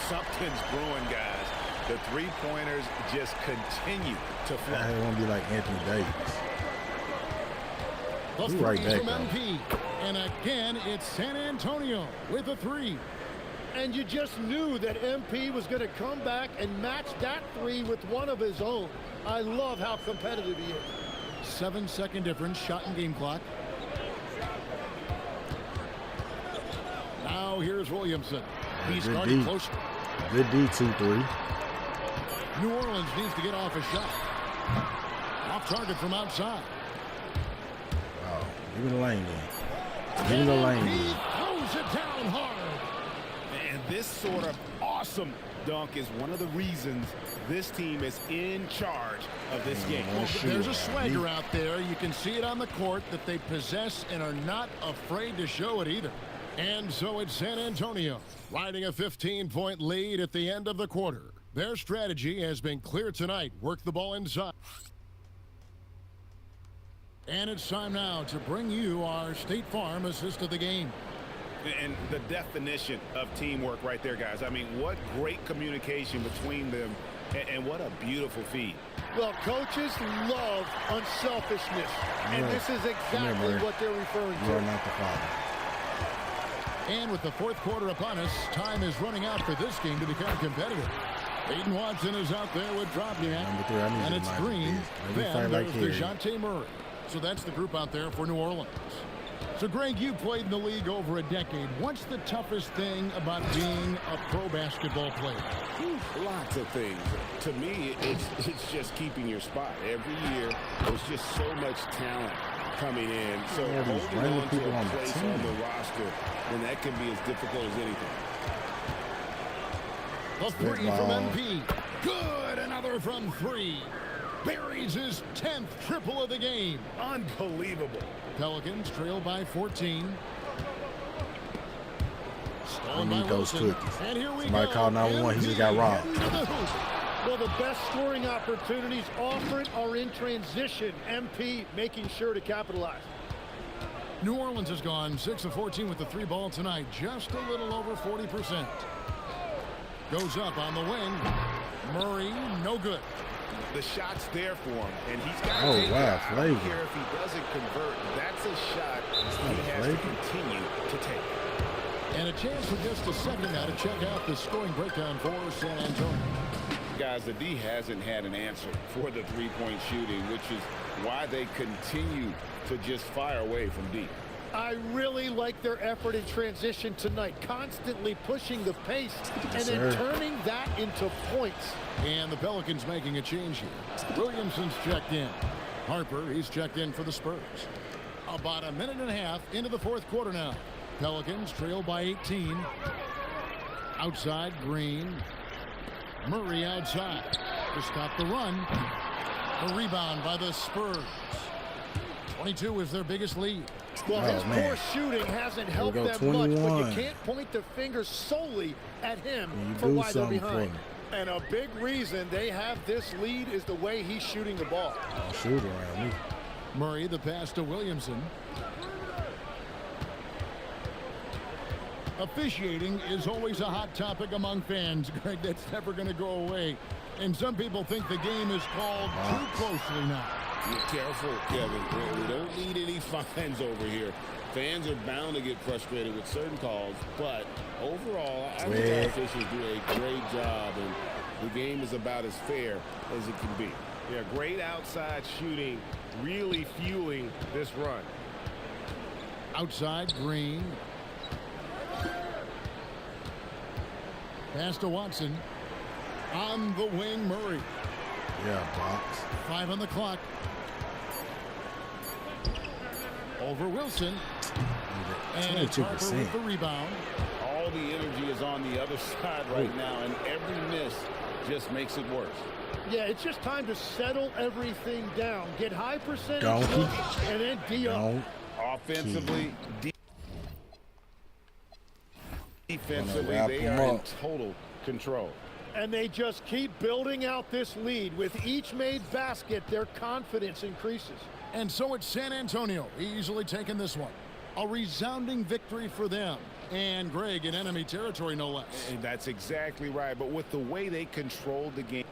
Something's brewing, guys. The three-pointers just continue to flow. I want to be like Anthony Davis. He's right back, from MP. And again, it's San Antonio with a 3. And you just knew that MP was going to come back and match that 3 with one of his own. I love how competitive he is. 7-second difference, shot and game clock. Now here's Williamson. He's starting closer. Good D, 2-3. New Orleans needs to get off a shot. Off target from outside. Oh, give me the lane then. Give me the lane then. He throws it down hard. And this sort of awesome dunk is one of the reasons this team is in charge of this game. Well, there's a swagger out there. You can see it on the court that they possess and are not afraid to show it either. And so it's San Antonio riding a 15-point lead at the end of the quarter. Their strategy has been clear tonight. Work the ball inside. And it's time now to bring you our State Farm assist of the game. And the definition of teamwork right there, guys. I mean, what great communication between them, and what a beautiful feed. Well, coaches love unselfishness, and this is exactly what they're referring to. You are not the father. And with the fourth quarter upon us, time is running out for this game to become competitive. Aiden Watson is out there with Dropniak, and it's Green. Then there's DeJounte Murray. So that's the group out there for New Orleans. So, Greg, you played in the league over a decade. What's the toughest thing about being a pro basketball player? Lots of things. To me, it's just keeping your spot. Every year, there's just so much talent coming in. So holding on to a place on the roster, then that can be as difficult as anything. A 3 from MP. Good. Another from 3. Buries his 10th triple of the game. Unbelievable. Pelicans trail by 14. I need those cookies. Somebody called 911. He just got robbed. Well, the best scoring opportunities offered are in transition. MP making sure to capitalize. New Orleans has gone 6 of 14 with the 3 ball tonight. Just a little over 40%. Goes up on the wing. Murray, no good. The shot's there for him, and he's got to take it. I don't care if he doesn't convert. That's a shot he has to continue to take. And a chance for just a second now to check out the scoring breakdown for San Antonio. guys, the D hasn't had an answer for the three-point shooting, which is why they continue to just fire away from deep. I really like their effort in transition tonight, constantly pushing the pace and then turning that into points. And the Pelicans making a change here. Williamson's checked in. Harper, he's checked in for the Spurs. About a minute and a half into the fourth quarter now. Pelicans trail by 18. Outside, Green. Murray outside to stop the run. A rebound by the Spurs. 22 is their biggest lead. Well, his poor shooting hasn't helped them 21. much, but you can't point the finger solely at him for why they're behind. And a big reason they have this lead is the way he's shooting the ball. Don't shoot around me. Murray, the pass to Williamson. Officiating is always a hot topic among fans, Greg. That's never going to go away. And some people think the game is called too closely now. Be careful, Kevin. We don't need any fines over here. Fans are bound to get frustrated with certain calls, but overall, I think our officials do a great job, and the game is about as fair as it can be. Yeah, great outside shooting, really fueling this run. Outside, Green. Pass to Watson. On the wing, Murray. Yeah, box. 5 on the clock. Over Wilson. And it's Harper with the rebound. All the energy is on the other side right now, and every miss just makes it worse. Yeah, it's just time to settle everything down. Get high percentage and then D up. Offensively, defensively, they are in total control. And they just keep building out this lead. With each made basket, their confidence increases. And so it's San Antonio easily taking this one. A resounding victory for them. And Greg in enemy territory, no less. And that's exactly right. But with the way they controlled the game.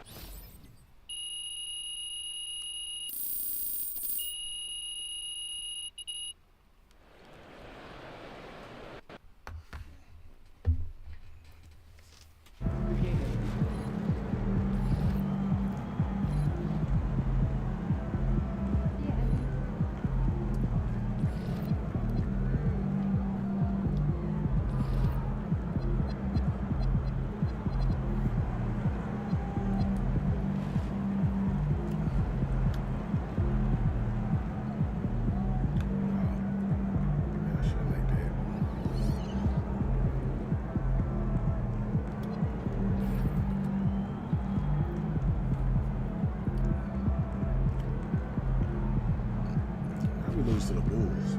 Lose to the Bulls.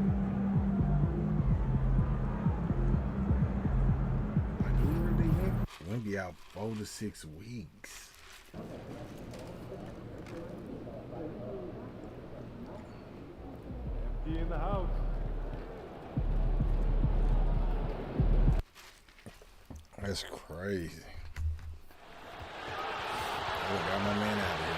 We'll be out 4 to 6 weeks. Empty in the house. That's crazy. Oh, got my man out of here.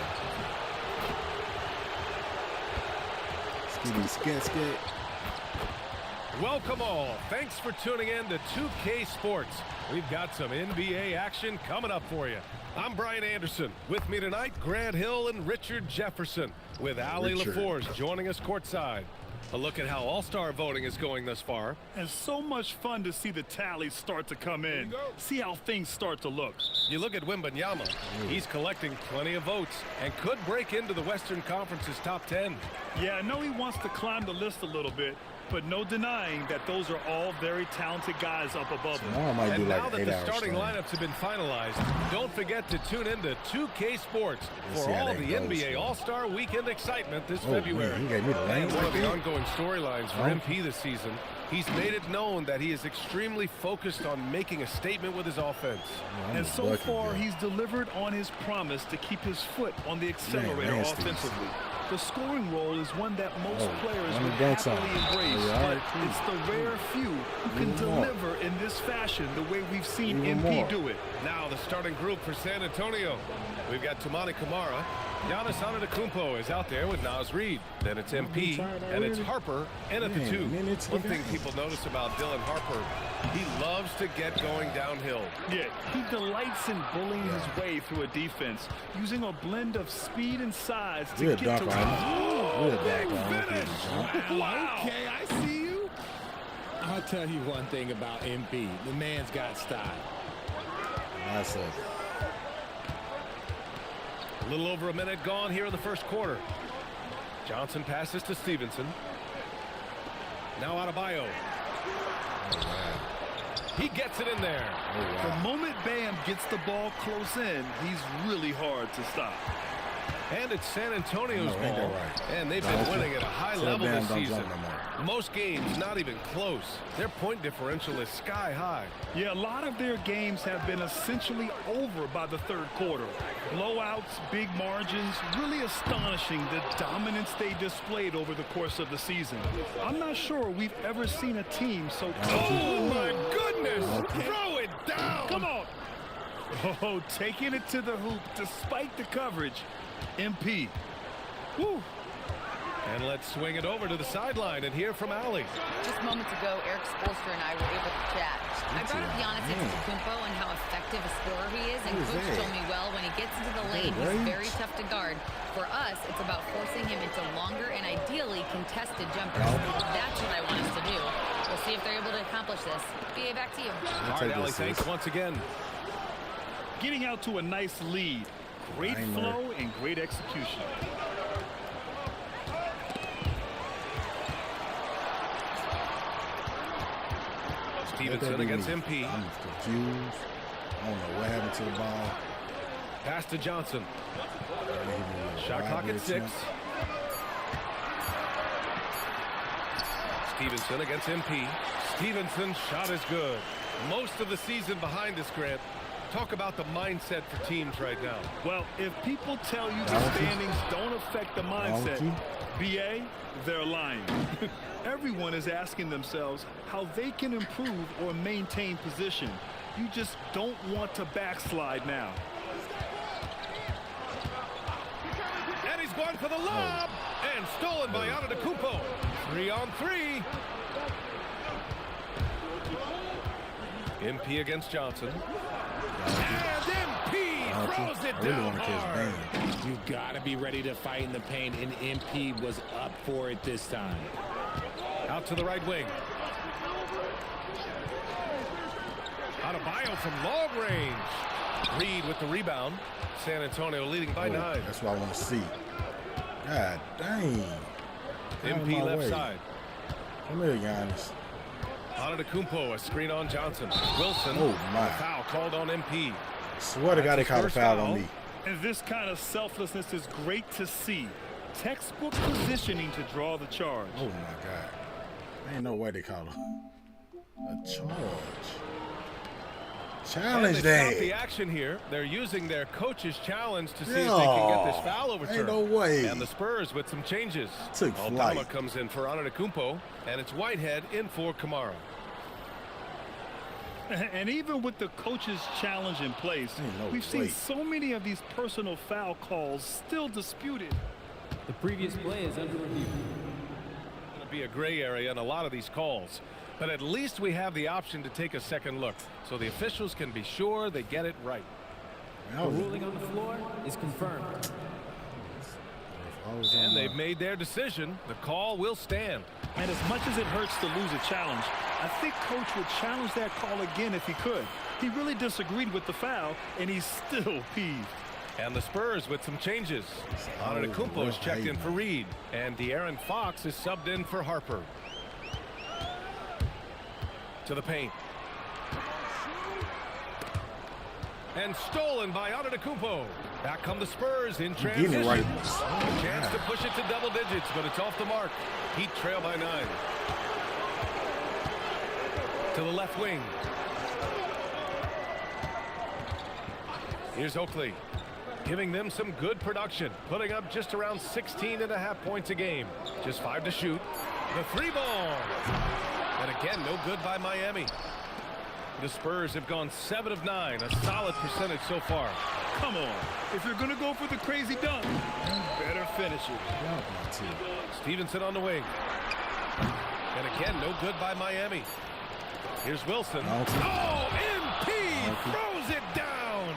Welcome all. Thanks for tuning in to 2K Sports. We've got some NBA action coming up for you. I'm Brian Anderson. With me tonight, Grant Hill and Richard Jefferson, with Allie LaForge joining us courtside. A look at how All-Star voting is going thus far. And so much fun to see the tallies start to come in. See how things start to look. You look at Wembanyama. He's collecting plenty of votes and could break into the Western Conference's top 10. Yeah, I know he wants to climb the list a little bit, but no denying that those are all very talented guys up above him. And now that the starting lineups have been finalized, don't forget to tune in to 2K Sports for all the NBA All-Star Weekend excitement this February. And one of the ongoing storylines for MP this season, he's made it known that he is extremely focused on making a statement with his offense. And so far, he's delivered on his promise to keep his foot on the accelerator offensively. The scoring role is one that most players would happily embrace, but it's the rare few who can deliver in this fashion the way we've seen MP do it. Now the starting group for San Antonio. We've got Toumani Camara, Giannis Antetokounmpo is out there with Naz Reid. Then it's MP, and it's Harper in at the 2. One thing people notice about Dylan Harper, he loves to get going downhill. Yeah, he delights in bullying his way through a defense, using a blend of speed and size to get to Wow. Okay, I see you. I'll tell you one thing about MP. The man's got style. Nice. A little over a minute gone here in the first quarter. Johnson passes to Stevenson. Now Adebayo. He gets it in there. The moment Bam gets the ball close in, he's really hard to stop. And it's San Antonio's ball. And they've been winning at a high level this season. Most games not even close. Their point differential is sky high. Yeah, a lot of their games have been essentially over by the third quarter. Blowouts, big margins, really astonishing the dominance they displayed over the course of the season. I'm not sure we've ever seen a team so close. Oh my goodness! Throw it down! Come on! Oh, taking it to the hoop despite the coverage. MP. Woo. And let's swing it over to the sideline and hear from Allie. Just moments ago, Eric Spoelstra and I were able to chat. I brought up Giannis Antetokounmpo and how effective a scorer he is, and Coach told me, well, when he gets into the lane, he's very tough to guard. For us, it's about forcing him into longer and ideally contested jumpers. That's what I want us to do. We'll see if they're able to accomplish this. BA, back to you. All right, Allie, thanks once again. Getting out to a nice lead. Great flow and great execution. Stevenson against MP. I'm confused. I don't know what happened to the ball. Pass to Johnson. Shot clock at 6. Stevenson against MP. Stevenson's shot is good. Most of the season behind us, Grant. Talk about the mindset for teams right now. Well, if people tell you the standings don't affect the mindset, BA, they're lying. Everyone is asking themselves how they can improve or maintain position. You just don't want to backslide now. And he's going for the lob. And stolen by Antetokounmpo. 3-on-3. MP against Johnson. And MP throws it down hard. You've got to be ready to fight in the paint, and MP was up for it this time. Out to the right wing. Adebayo from long range. Reid with the rebound. San Antonio leading by 9. That's what I want to see. God dang. MP left side. Come here, Giannis. Antetokounmpo, a screen on Johnson. Wilson, foul called on MP. Swear to God, they called a foul on me. And this kind of selflessness is great to see. Textbook positioning to draw the charge. Oh my God. Ain't no way they called a charge. Challenge that. Stop the action here. They're using their coach's challenge to see if they can get this foul overturned. Ain't no way. And the Spurs with some changes. Aldama comes in for Antetokounmpo, and it's Whitehead in for Kamara. And even with the coach's challenge in place, we've seen so many of these personal foul calls still disputed. The previous play is under review. It's going to be a gray area in a lot of these calls. But at least we have the option to take a second look, so the officials can be sure they get it right. The ruling on the floor is confirmed. And they've made their decision. The call will stand. And as much as it hurts to lose a challenge, I think Coach would challenge that call again if he could. He really disagreed with the foul, and he's still peeved. And the Spurs with some changes. Antetokounmpo is checked in for Reid, and De'Aaron Fox is subbed in for Harper. To the paint. And stolen by Antetokounmpo. Back come the Spurs in transition. A chance to push it to double digits, but it's off the mark. Heat trail by 9. To the left wing. Here's Oakley, giving them some good production, putting up just around 16.5 points a game. Just 5 to shoot. The 3 ball. And again, no good by Miami. The Spurs have gone 7 of 9, a solid percentage so far. Come on. If you're going to go for the crazy dunk, you better finish it. Stevenson on the wing. And again, no good by Miami. Here's Wilson. Oh, MP throws it down.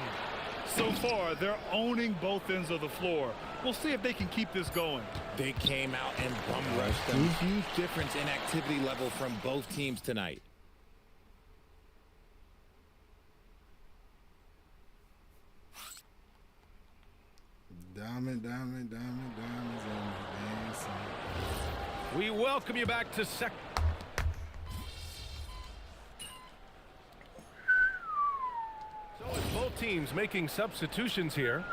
So far, they're owning both ends of the floor. We'll see if they can keep this going. They came out and bum rushed them. Huge difference in activity level from both teams tonight. Diamond. We welcome you back to So it's both teams making substitutions here.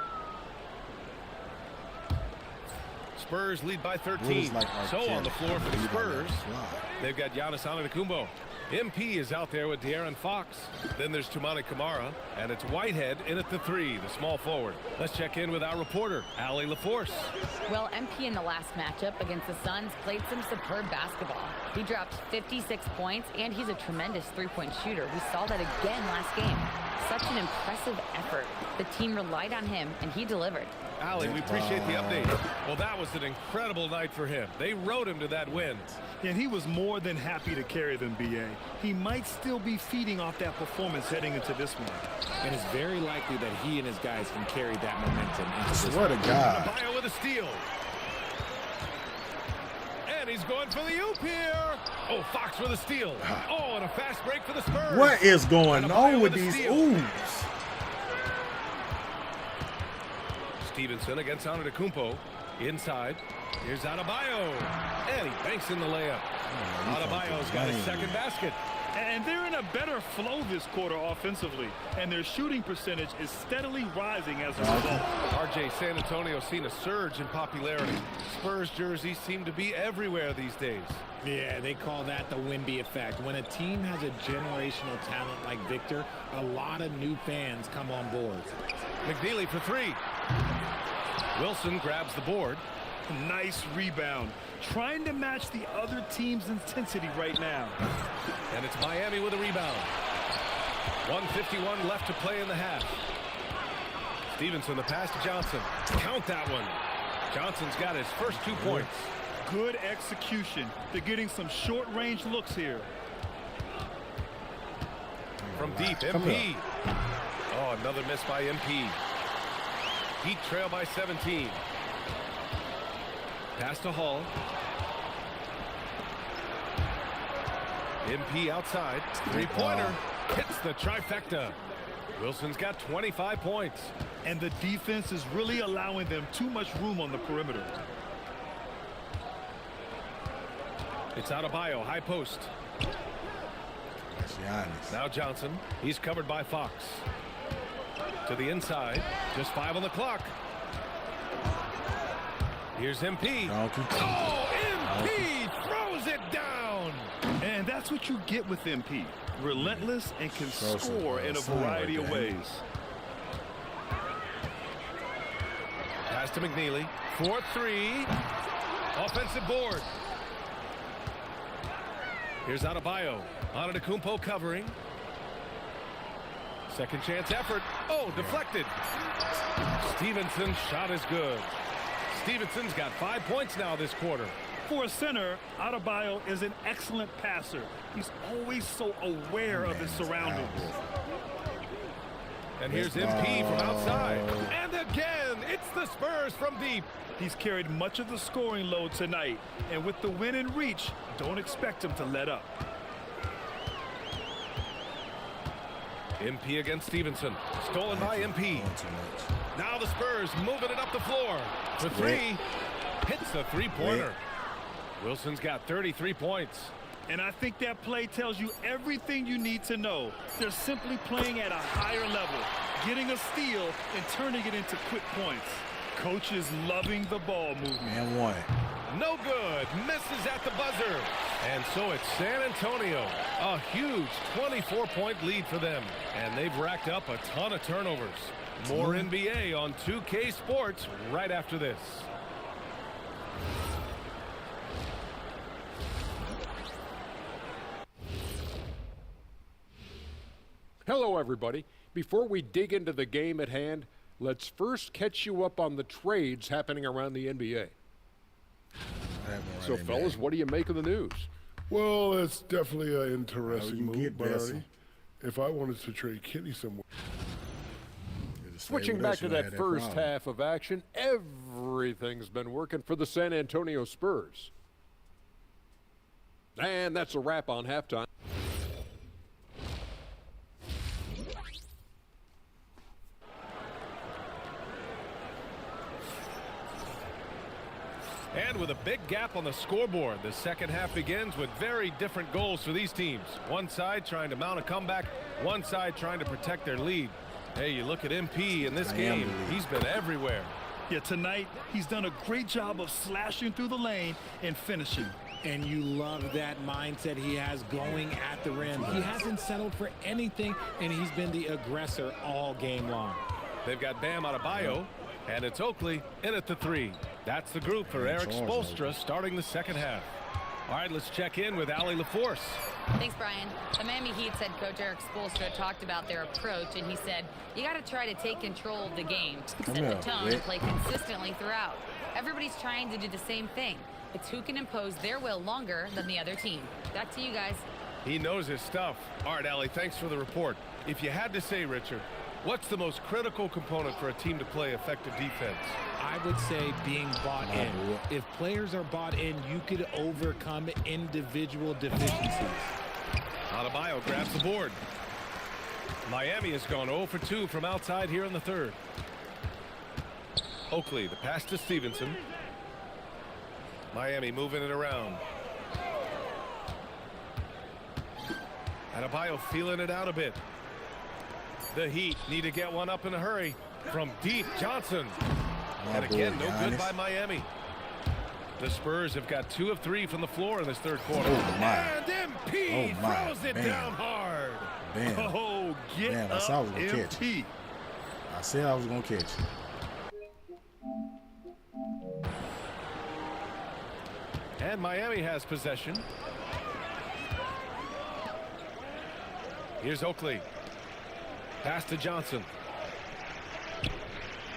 Spurs lead by 13. So on the floor for the Spurs, they've got Giannis Antetokounmpo. MP is out there with De'Aaron Fox. Then there's Toumani Camara, and it's Whitehead in at the 3, the small forward. Let's check in with our reporter, Allie LaForce. Well, MP in the last matchup against the Suns played some superb basketball. He dropped 56 points, and he's a tremendous three-point shooter. We saw that again last game. Such an impressive effort. The team relied on him, and he delivered. Allie, we appreciate the update. Well, that was an incredible night for him. They rode him to that win. And he was more than happy to carry them, B.A. He might still be feeding off that performance heading into this one. And it's very likely that he and his guys can carry that momentum into this one. What a guy. Adebayo with a steal. And he's going for the oop here. Oh, Fox with a steal. Oh, and a fast break for the Spurs. What is going on with these oops? Stevenson against Antetokounmpo. Inside. Here's Adebayo. And he banks in the layup. Adebayo's got his second basket. And they're in a better flow this quarter offensively. And their shooting percentage is steadily rising as a result. RJ, San Antonio's seen a surge in popularity. Spurs jerseys seem to be everywhere these days. Yeah, they call that the Wemby effect. When a team has a generational talent like Victor, a lot of new fans come on board. McNeely for 3. Wilson grabs the board. Nice rebound. Trying to match the other team's intensity right now. And it's Miami with a rebound. 1:51 left to play in the half. Stevenson, the pass to Johnson. Count that one. Johnson's got his first 2 points. Good execution. They're getting some short-range looks here. From deep, MP. Oh, another miss by MP. Heat trail by 17. Pass to Hall. MP outside. Three-pointer. Hits the trifecta. Wilson's got 25 points. And the defense is really allowing them too much room on the perimeter. It's Adebayo, high post. Now Johnson. He's covered by Fox. To the inside. Just 5 on the clock. Here's MP. Oh, MP throws it down. And that's what you get with MP. Relentless and can score in a variety of ways. Pass to McNeely. 4-3. Offensive board. Here's Adebayo. Antetokounmpo covering. Second chance effort. Oh, deflected. Stevenson's shot is good. Stevenson's got 5 points now this quarter. For a center, Adebayo is an excellent passer. He's always so aware of his surroundings. And here's MP from outside. And again, it's the Spurs from deep. He's carried much of the scoring load tonight. And with the win in reach, don't expect him to let up. MP against Stevenson. Stolen by MP. Now the Spurs moving it up the floor. For 3. Hits the three-pointer. Wilson's got 33 points. And I think that play tells you everything you need to know. They're simply playing at a higher level, getting a steal and turning it into quick points. Coach is loving the ball movement. And 1. No good. Misses at the buzzer. And so it's San Antonio. A huge 24-point lead for them. And they've racked up a ton of turnovers. More NBA on 2K Sports right after this. Hello, everybody. Before we dig into the game at hand, let's first catch you up on the trades happening around the NBA. So, fellas, what do you make of the news? Well, it's definitely an interesting move, but Bessie. if I wanted to trade Kenny somewhere. Switching back to that first half of action, everything's been working for the San Antonio Spurs. And that's a wrap on halftime. And with a big gap on the scoreboard, the second half begins with very different goals for these teams. One side trying to mount a comeback, one side trying to protect their lead. Hey, you look at MP in this game, he's been everywhere. Yeah, tonight he's done a great job of slashing through the lane and finishing. And you love that mindset he has going at the rim. He hasn't settled for anything, and he's been the aggressor all game long. They've got Bam Adebayo, and it's Oakley in at the three. That's the group for Eric Spoelstra starting the second half. All right, let's check in with Allie LaForce. Thanks, Brian. The Miami Heat's head coach Eric Spoelstra talked about their approach, and he said, you got to try to take control of the game, set the tone, and play consistently throughout. Everybody's trying to do the same thing. It's who can impose their will longer than the other team. Back to you guys. He knows his stuff. All right, Allie, thanks for the report. If you had to say, Richard, what's the most critical component for a team to play effective defense? I would say being bought in. If players are bought in, you could overcome individual deficiencies. Adebayo grabs the board. Miami has gone 0 for 2 from outside here in the third. Oakley, the pass to Stevenson. Miami moving it around. Adebayo feeling it out a bit. The Heat need to get one up in a hurry. From deep, Johnson. And again, no good by Miami. The Spurs have got 2 of 3 from the floor in this third quarter. And MP throws it down hard. Bam. Oh, get Bam. I said I was going to catch it. I said I was going to catch it. And Miami has possession. Here's Oakley. Pass to Johnson.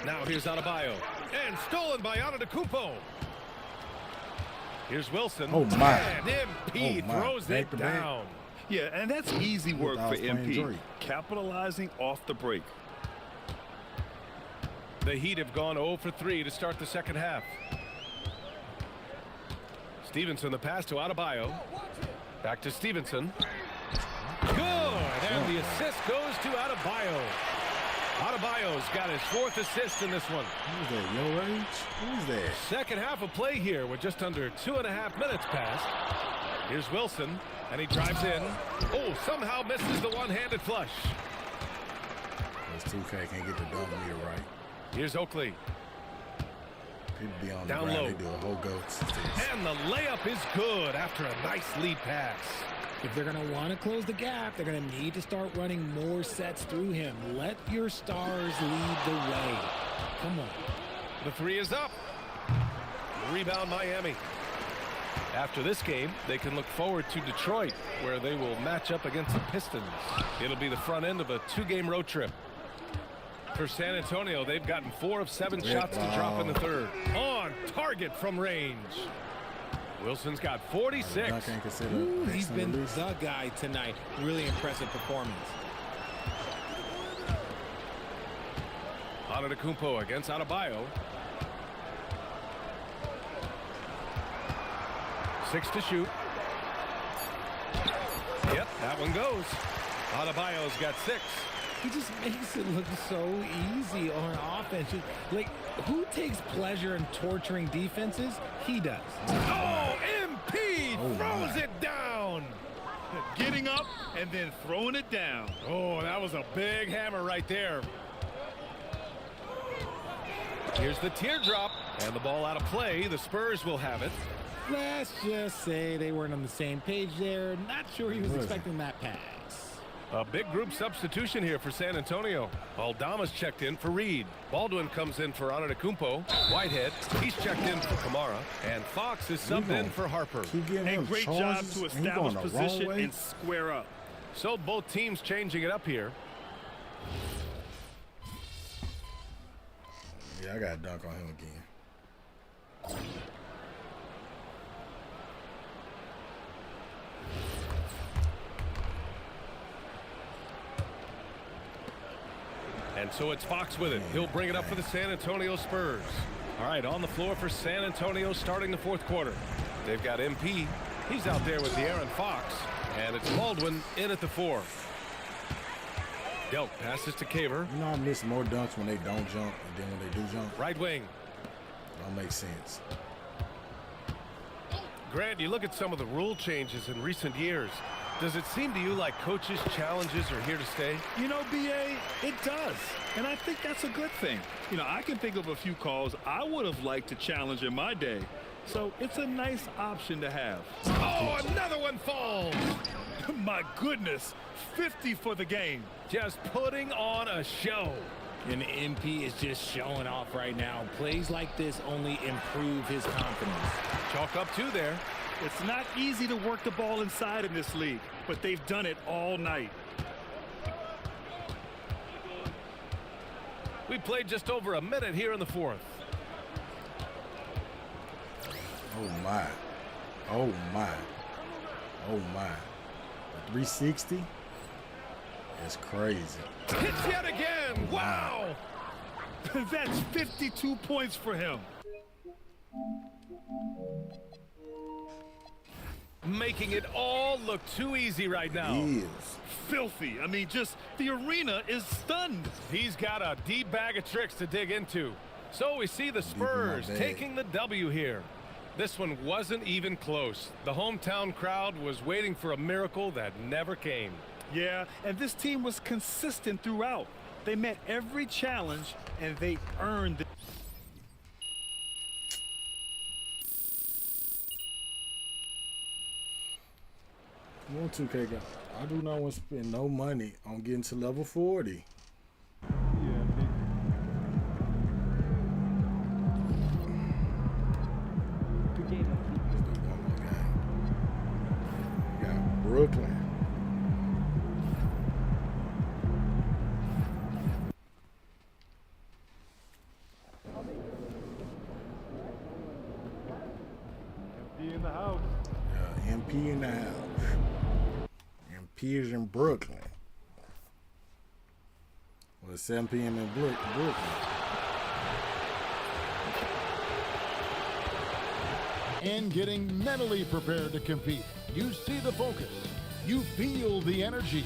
Now here's Adebayo. And stolen by Antetokounmpo. Here's Wilson. Oh, my. And MP throws it down. Yeah, and that's easy work for MP. Capitalizing off the break. The Heat have gone 0 for 3 to start the second half. Stevenson, the pass to Adebayo. Back to Stevenson. Good, and the assist goes to Adebayo. Adebayo's got his 4th assist in this one. Who's that, your age? Who's that? Second half of play here with just under 2.5 minutes passed. Here's Wilson, and he drives in. Oh, somehow misses the one-handed flush. This 2K can't get the dunk meter right. Here's Oakley. People be on Down the ground, low. they do a whole ghost. And the layup is good after a nice lead pass. If they're going to want to close the gap, they're going to need to start running more sets through him. Let your stars lead the way. Come on. The 3 is up. Rebound Miami. After this game, they can look forward to Detroit, where they will match up against the Pistons. It'll be the front end of a 2-game road trip. For San Antonio, they've gotten 4 of 7 shots to drop in the third. On target from range. Wilson's got 46. Ooh, he's been the guy tonight. Really impressive performance. Antetokounmpo against Adebayo. 6 to shoot. Yep, that one goes. Adebayo's got 6. He just makes it look so easy on offense. Like, who takes pleasure in torturing defenses? He does. Oh, MP throws it down. Getting up and then throwing it down. Oh, that was a big hammer right there. Here's the teardrop, and the ball out of play. The Spurs will have it. Let's just say they weren't on the same page there. Not sure he was expecting that pass. A big group substitution here for San Antonio. Aldama's checked in for Reed. Baldwin comes in for Antetokounmpo. Whitehead, he's checked in for Kamara. And Fox is subbed in for Harper. And great job to establish position and square up. So both teams changing it up here. Yeah, I got to dunk on him again. And so it's Fox with it. He'll bring it up for the San Antonio Spurs. All right, on the floor for San Antonio starting the fourth quarter. They've got MP. He's out there with De'Aaron Fox. And it's Baldwin in at the 4. Delk passes to Caver. You know I miss more dunks when they don't jump and then when they do jump. Right wing. Don't make sense. Grant, you look at some of the rule changes in recent years. Does it seem to you like coaches' challenges are here to stay? You know, B.A., it does. And I think that's a good thing. You know, I can think of a few calls I would have liked to challenge in my day. So it's a nice option to have. Oh, another one falls. My goodness, 50 for the game. Just putting on a show. And MP is just showing off right now. Plays like this only improve his confidence. Chalk up 2 there. It's not easy to work the ball inside in this league, but they've done it all night. We played just over a minute here in the fourth. Oh, my. Oh, my. Oh, my. 360? It's crazy. Hits yet again. Wow. That's 52 points for him. Making it all look too easy right now. He is. Filthy. I mean, just the arena is stunned. He's got a deep bag of tricks to dig into. So we see the Spurs taking the W here. This one wasn't even close. The hometown crowd was waiting for a miracle that never came. Yeah, and this team was consistent throughout. They met every challenge, and they earned it. Come on, 2K guy. I do not want to spend no money on getting to level 40. We got Brooklyn. MP in the house. Yeah, MP in the house. MP is in Brooklyn. Well, it's 7 p.m. in Brooklyn. And getting mentally prepared to compete. You see the focus. You feel the energy.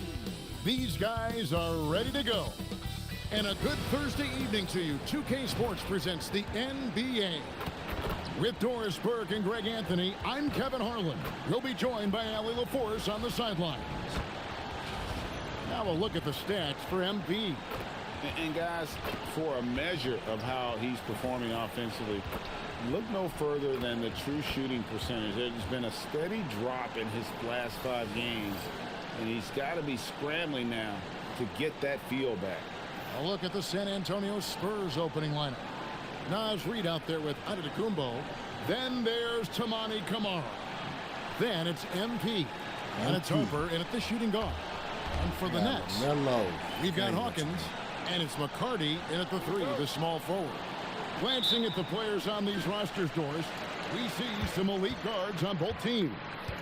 These guys are ready to go. And a good Thursday evening to you. 2K Sports presents the NBA. With Doris Burke and Greg Anthony, I'm Kevin Harlan. We'll be joined by Allie LaForce on the sidelines. Now a look at the stats for MP. And guys, for a measure of how he's performing offensively, look no further than the true shooting percentage. There's been a steady drop in his last 5 games, and he's got to be scrambling now to get that feel back. A look at the San Antonio Spurs opening lineup. Naz Reid out there with Antetokounmpo. Then there's Toumani Camara. Then it's MP. And it's Hooper in at the shooting guard. And for the Nets, we've got Hawkins. And it's McCarty in at the 3, the small forward. Glancing at the players on these rosters, Doris, we see some elite guards on both teams.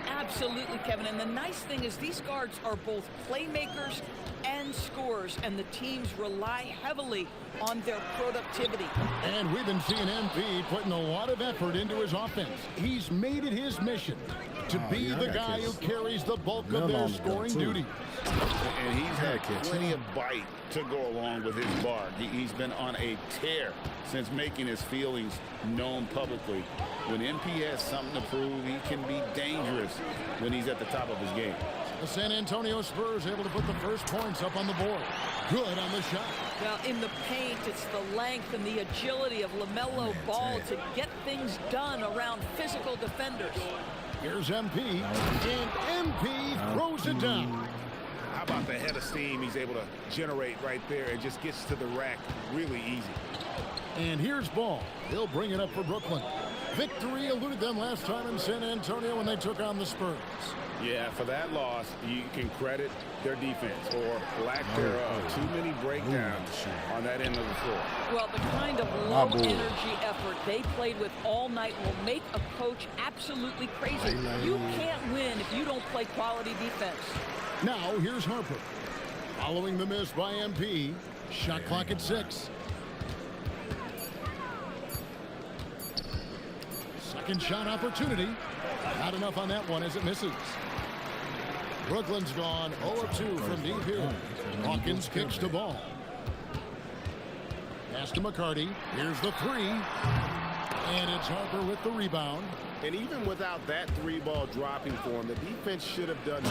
Absolutely, Kevin. And the nice thing is these guards are both playmakers and scorers, and the teams rely heavily on their productivity. And we've been seeing MP putting a lot of effort into his offense. He's made it his mission to be the guy who carries the bulk of their scoring duty. And he's had plenty of bite to go along with his bark. He's been on a tear since making his feelings known publicly. When MP has something to prove, he can be dangerous when he's at the top of his game. The San Antonio Spurs able to put the first points up on the board. Good on the shot. Well, in the paint, it's the length and the agility of LaMelo Ball to get things done around physical defenders. Here's MP, and MP throws it down. How about the head of steam he's able to generate right there and just gets to the rack really easy. And here's Ball. He'll bring it up for Brooklyn. Victory eluded them last time in San Antonio when they took on the Spurs. Yeah, for that loss, you can credit their defense or lack thereof. Too many breakdowns on that end of the floor. Well, the kind of low-energy effort they played with all night will make a coach absolutely crazy. You can't win if you don't play quality defense. Now, here's Harper. Following the miss by MP, shot clock at 6. Second shot opportunity. Not enough on that one as it misses. Brooklyn's gone 0 of 2 from deep here. Hawkins kicks the ball. Pass to McCarty. Here's the 3. And it's Harper with the rebound. And even without that 3-ball dropping for him, the defense should have done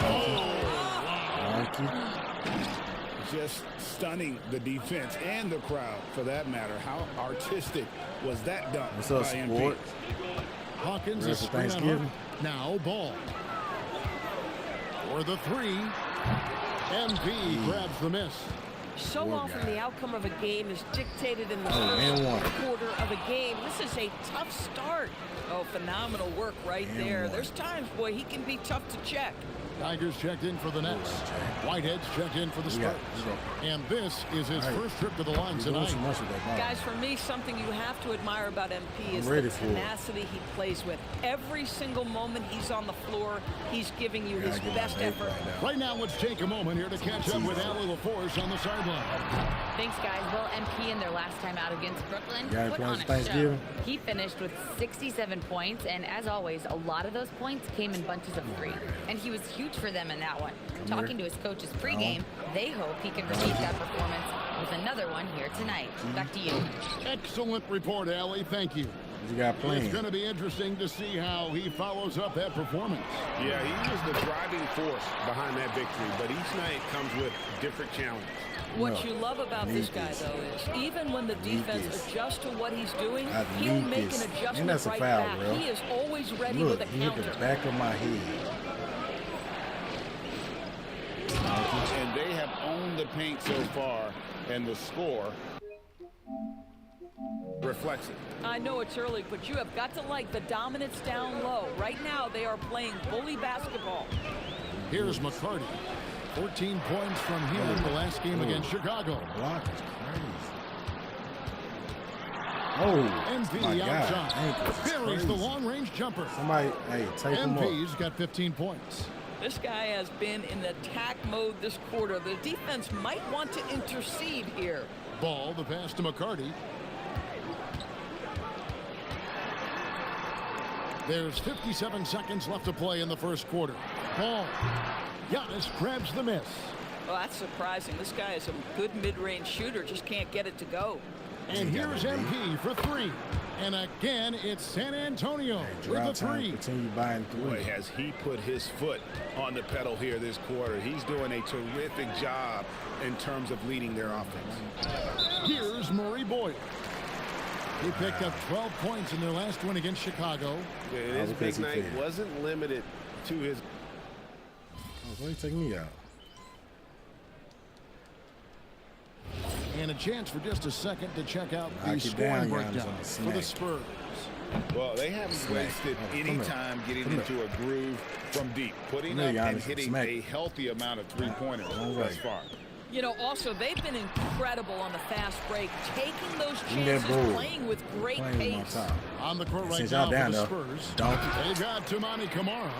just stunning the defense and the crowd, for that matter. How artistic was that done? What's up, sport? Hawkins is Thanksgiving. Now Ball. For the 3. MP grabs the miss. So often the outcome of a game is dictated in the first quarter of a game. This is a tough start. Oh, phenomenal work right there. There's times, boy, he can be tough to check. Tigers checked in for the Nets. Whitehead's checked in for the Spurs. And this is his first trip to the line tonight. Guys, for me, something you have to admire about MP is the tenacity he plays with. Every single moment he's on the floor, he's giving you his best effort. Right now, let's take a moment here to catch up with Allie LaForce on the sideline. Thanks, guys. Well, MP in their last time out against Brooklyn put on a show. He finished with 67 points, and as always, a lot of those points came in bunches of 3. And he was huge for them in that one. Talking to his coaches pregame, they hope he can repeat that performance with another one here tonight. Back to you. Excellent report, Allie. Thank you. It's going to be interesting to see how he follows up that performance. Yeah, he was the driving force behind that victory, but each night comes with different challenges. What you love about this guy, though, is even when the defense adjusts to what he's doing, he'll make an adjustment right back. He is always ready with a counter. Hit the back of my head. And they have owned the paint so far, and the score reflects it. I know it's early, but you have got to like the dominance down low. Right now, they are playing bully basketball. Here's McCarty. 14 points from him in the last game against Chicago. Block is crazy. MP outside. Buries the long-range jumper. Somebody, take him up. MP's got 15 points. This guy has been in attack mode this quarter. The defense might want to intercede here. Ball, the pass to McCarty. There's 57 seconds left to play in the first quarter. Ball. Giannis grabs the miss. Well, that's surprising. This guy is a good mid-range shooter, just can't get it to go. And here's MP for 3. And again, it's San Antonio with the 3. Continue buying 3. Boy, has he put his foot on the pedal here this quarter. He's doing a terrific job in terms of leading their offense. Here's Murray Boyd. He picked up 12 points in their last win against Chicago. Yeah, his big night wasn't limited to his... Why are you taking me out? And a chance for just a second to check out the scoring breakdown for the Spurs. Well, they haven't wasted any time getting into a groove from deep, putting up and hitting a healthy amount of three-pointers thus far. You know, also, they've been incredible on the fast break, taking those chances, playing with great pace. On the court right now for the Spurs. They got Toumani Camara.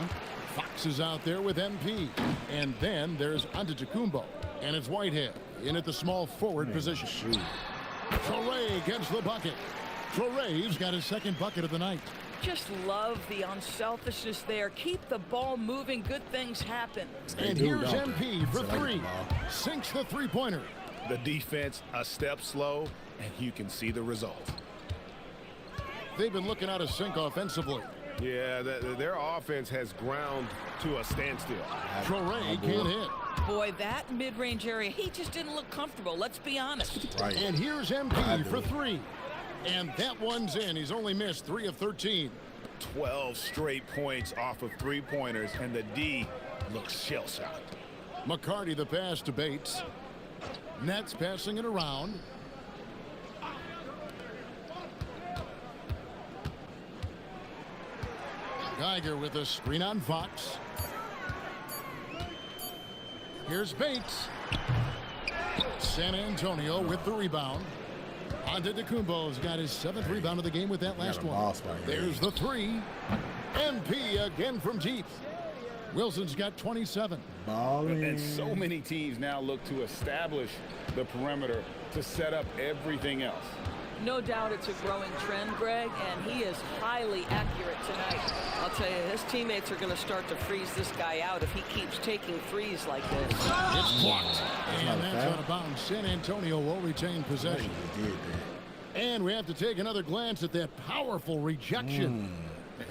Fox is out there with MP. And then there's Antetokounmpo. And it's Whitehead in at the small forward position. Traore gets the bucket. Traore's got his second bucket of the night. Just love the unselfishness there. Keep the ball moving. Good things happen. And here's MP for 3. Sinks the three-pointer. The defense a step slow, and you can see the result. They've been looking out of sync offensively. Yeah, their offense has ground to a standstill. Traore can't hit. Boy, that mid-range area, he just didn't look comfortable. Let's be honest. Right. And here's MP for 3. And that one's in. He's only missed 3 of 13. 12 straight points off of three-pointers, and the D looks shell-shocked. McCarty the pass to Bates. Nets passing it around. Geiger with a screen on Fox. Here's Bates. San Antonio with the rebound. Antetokounmpo's got his 7th rebound of the game with that last one. There's the 3. MP again from deep. Wilson's got 27. And so many teams now look to establish the perimeter to set up everything else. No doubt it's a growing trend, Greg, and he is highly accurate tonight. I'll tell you, his teammates are going to start to freeze this guy out if he keeps taking threes like this. It's blocked. And that's out of bounds. San Antonio will retain possession. And we have to take another glance at that powerful rejection.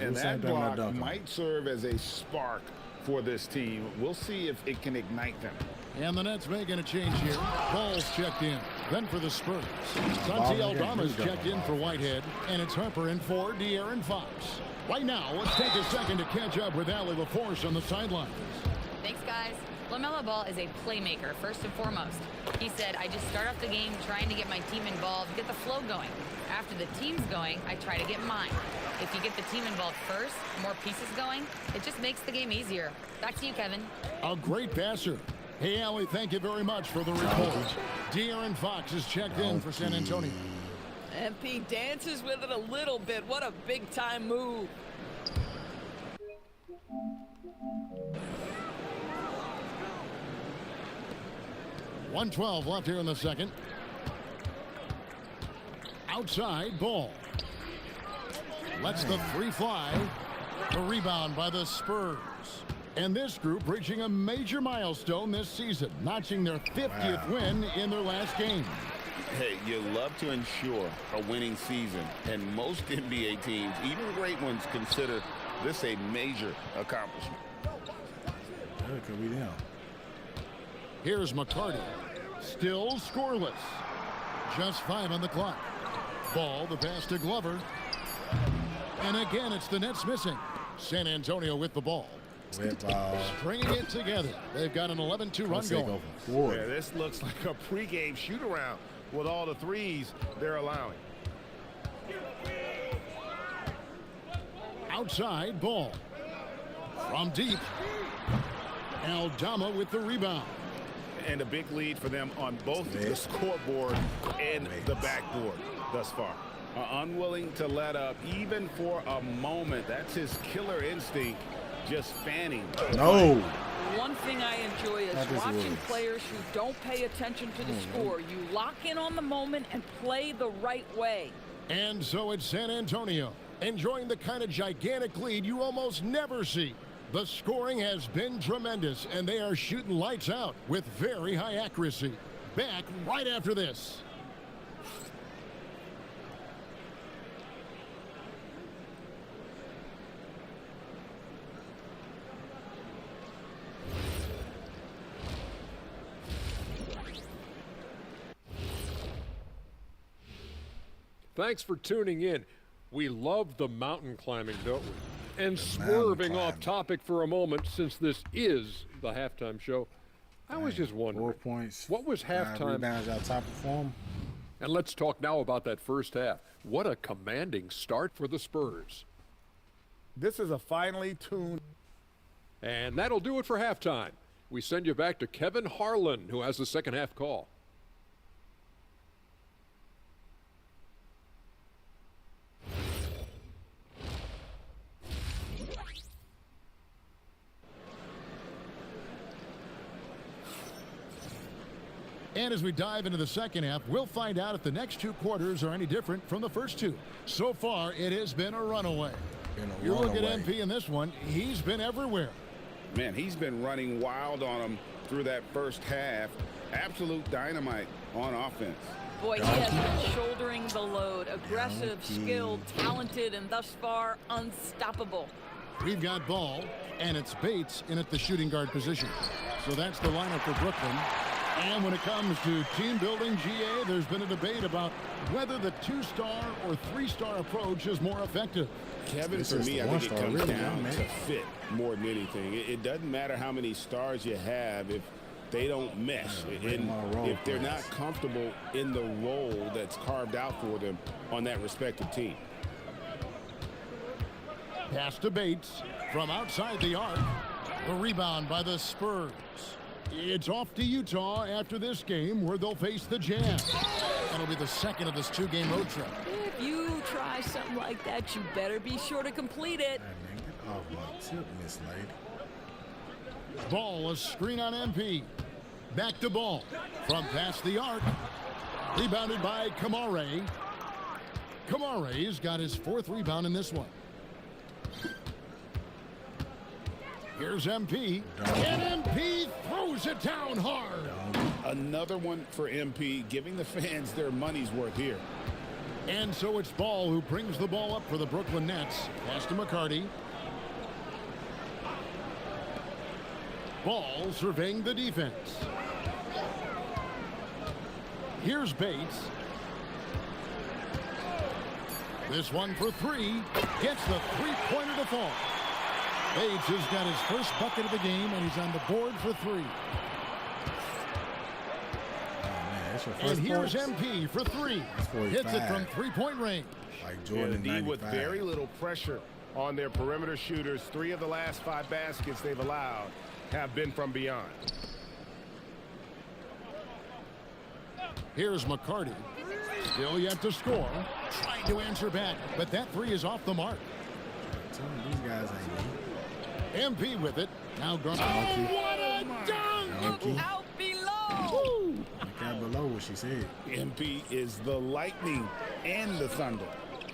And that block might serve as a spark for this team. We'll see if it can ignite them. And the Nets making a change here. Ball's checked in. Then for the Spurs. Santi Aldama's checked in for Whitehead. And it's Harper in for De'Aaron Fox. Right now, let's take a second to catch up with Allie LaForce on the sidelines. Thanks, guys. LaMelo Ball is a playmaker, first and foremost. He said, I just start off the game trying to get my team involved, get the flow going. After the team's going, I try to get mine. If you get the team involved first, more pieces going, it just makes the game easier. Back to you, Kevin. A great passer. Hey, Allie, thank you very much for the report. De'Aaron Fox is checked in for San Antonio. MP dances with it a little bit. What a big-time move. .112 left here in the second. Outside Ball. Lets the 3 fly. A rebound by the Spurs. And this group reaching a major milestone this season, notching their 50th win in their last game. Hey, you love to ensure a winning season, and most NBA teams, even great ones, consider this a major accomplishment. Could be down. Here's McCarty. Still scoreless. Just 5 on the clock. Ball, the pass to Glover. And again, it's the Nets missing. San Antonio with the ball. Stringing it together. They've got an 11-2 run going. Yeah, this looks like a pregame shoot-around with all the threes they're allowing. Outside Ball. From deep. Aldama with the rebound. And a big lead for them on both the scoreboard and the backboard thus far. Unwilling to let up even for a moment. That's his killer instinct, just fanning. No. One thing I enjoy is watching players who don't pay attention to the score. You lock in on the moment and play the right way. And so it's San Antonio, enjoying the kind of gigantic lead you almost never see. The scoring has been tremendous, and they are shooting lights out with very high accuracy. Back right after this. Thanks for tuning in. We love the mountain climbing, don't we? And swerving off topic for a moment, since this is the halftime show, I was just wondering, 4 points. What was halftime? Rebounds out top perform. And let's talk now about that first half. What a commanding start for the Spurs. This is a finely tuned. And that'll do it for halftime. We send you back to Kevin Harlan, who has the second half call. And as we dive into the second half, we'll find out if the next 2 quarters are any different from the first 2. So far, it has been a runaway. You look at MP in this one, he's been everywhere. Man, he's been running wild on him through that first half. Absolute dynamite on offense. Boy, he has been shouldering the load. Aggressive, skilled, talented, and thus far, unstoppable. We've got Ball, and it's Bates in at the shooting guard position. So that's the lineup for Brooklyn. And when it comes to team building, GA, there's been a debate about whether the 2-star or 3-star approach is more effective. Kevin, for me, I think it comes down to fit more than anything. It doesn't matter how many stars you have if they don't mesh. And if they're not comfortable in the role that's carved out for them on that respective team. Pass to Bates from outside the arc. A rebound by the Spurs. It's off to Utah after this game where they'll face the Jazz. That'll be the second of this 2-game road trip. If you try something like that, you better be sure to complete it. Hey, man, get off my tip, Miss Lady. Ball, a screen on MP. Back to Ball from past the arc. Rebounded by Kamare. Kamare's got his 4th rebound in this one. Here's MP. And MP throws it down hard. Another one for MP, giving the fans their money's worth here. And so it's Ball who brings the ball up for the Brooklyn Nets. Pass to McCarty. Ball surveying the defense. Here's Bates. This one for 3. Gets the 3-pointer to fall. Bates has got his first bucket of the game, and he's on the board for 3. Oh, man, that's your first And here's points? MP for 3. Hits it from 3-point range. Like Jordan D with 95. very little pressure on their perimeter shooters. 3 of the last 5 baskets they've allowed have been from beyond. Here's McCarty. Still yet to score. Trying to answer back, but that 3 is off the mark. These guys ain't me. MP with it. Now going. Oh, what a dunk! Donkey. Out below. Look out below what she said. MP is the lightning and the thunder.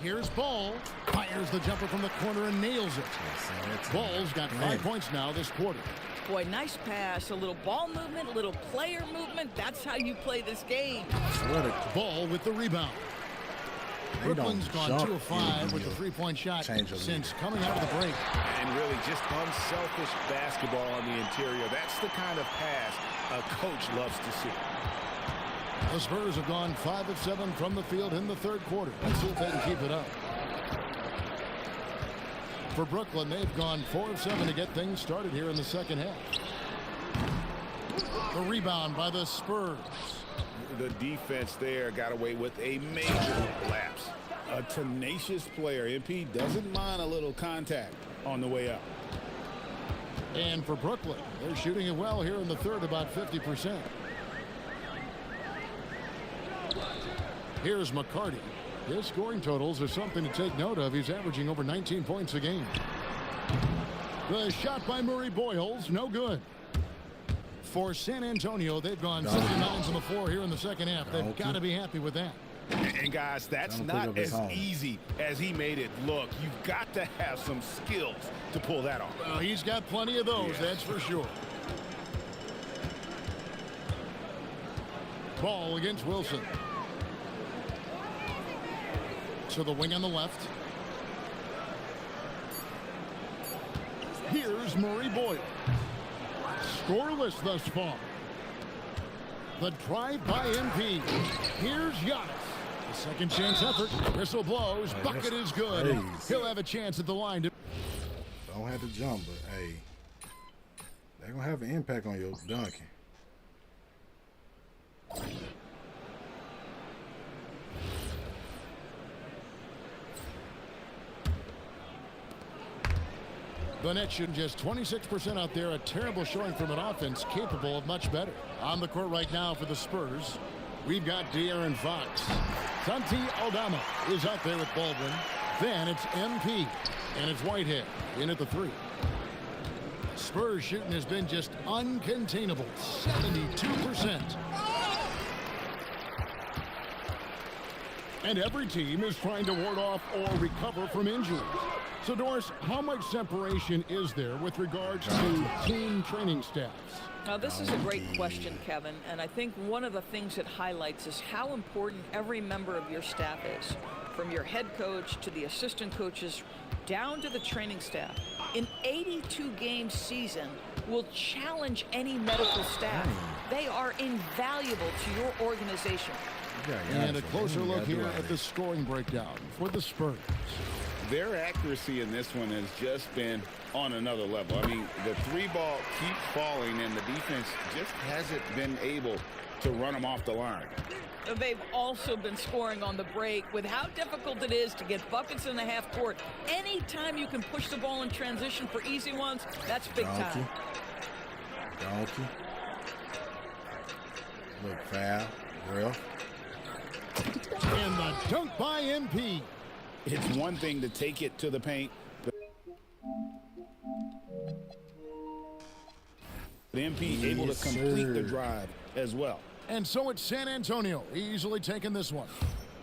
Here's Ball. Fires the jumper from the corner and nails it. Ball's got 5 points now this quarter. Boy, nice pass. A little ball movement, a little player movement. That's how you play this game. Ball with the rebound. Brooklyn's gone 2 of 5 with the 3-point shot since coming out of the break. And really just unselfish basketball on the interior. That's the kind of pass a coach loves to see. The Spurs have gone 5 of 7 from the field in the 3rd quarter. Let's see if they can keep it up. For Brooklyn, they've gone 4 of 7 to get things started here in the 2nd half. The rebound by the Spurs. The defense there got away with a major lapse. A tenacious player. MP doesn't mind a little contact on the way up. And for Brooklyn, they're shooting it well here in the 3rd, about 50%. Here's McCarty. His scoring totals are something to take note of. He's averaging over 19 points a game. The shot by Murray Boyles, no good. For San Antonio, they've gone 69s on the floor here in the 2nd half. They've got to be happy with that. And guys, that's not as easy as he made it look. You've got to have some skills to pull that off. Well, he's got plenty of those, that's for sure. Ball against Wilson. To the wing on the left. Here's Murray Boyle. Scoreless thus far. The drive by MP. Here's Giannis. The second chance effort. Whistle blows. Bucket is good. Crazy. He'll have a chance at the line. Don't have to jump, but hey, they're going to have an impact on your dunking. The Nets shooting just 26% out there. A terrible showing from an offense capable of much better. On the court right now for the Spurs, we've got De'Aaron Fox. Santi Aldama is out there with Baldwin. Then it's MP. And it's Whitehead in at the 3. Spurs shooting has been just uncontainable. 72%. And every team is trying to ward off or recover from injuries. So, Doris, how much separation is there with regards to team training staffs? Now, this is a great question, Kevin, and I think one of the things it highlights is how important every member of your staff is, from your head coach to the assistant coaches down to the training staff. An 82-game season will challenge any medical staff. They are invaluable to your organization. And a closer look here at the scoring breakdown for the Spurs. Their accuracy in this one has just been on another level. I mean, the three ball keeps falling, and the defense just hasn't been able to run them off the line. They've also been scoring on the break. With how difficult it is to get buckets in the half court, anytime you can push the ball in transition for easy ones, that's big time. Donkey. Look, foul. Real. And the dunk by MP. It's one thing to take it to the paint, but the MP able to complete the drive as well. And so it's San Antonio easily taking this one.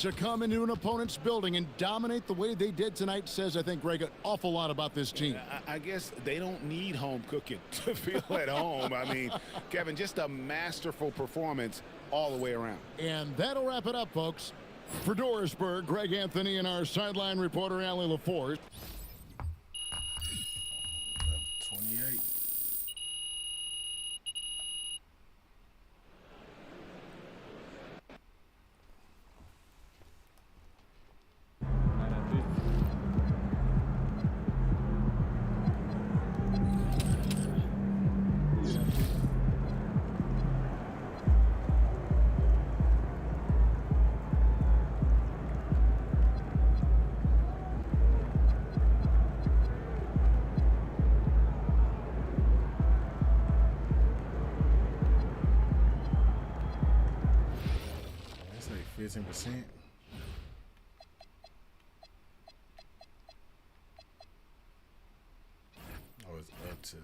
To come into an opponent's building and dominate the way they did tonight says, I think, Greg, an awful lot about this team. I guess they don't need home cooking to feel at home. I mean, Kevin, just a masterful performance all the way around. And that'll wrap it up, folks. For Dorisburg, Greg Anthony and our sideline reporter, Allie LaForce. 28. That's like 15%. Oh, it's up to.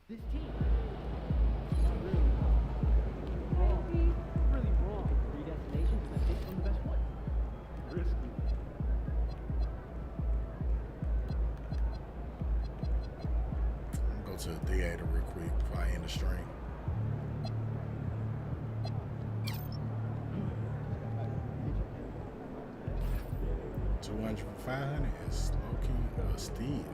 This team really wrong with predestination because I picked on the best one. Risky. I'm gonna go to the theater real quick before I end the stream. $200 for $500 is low-key a steal.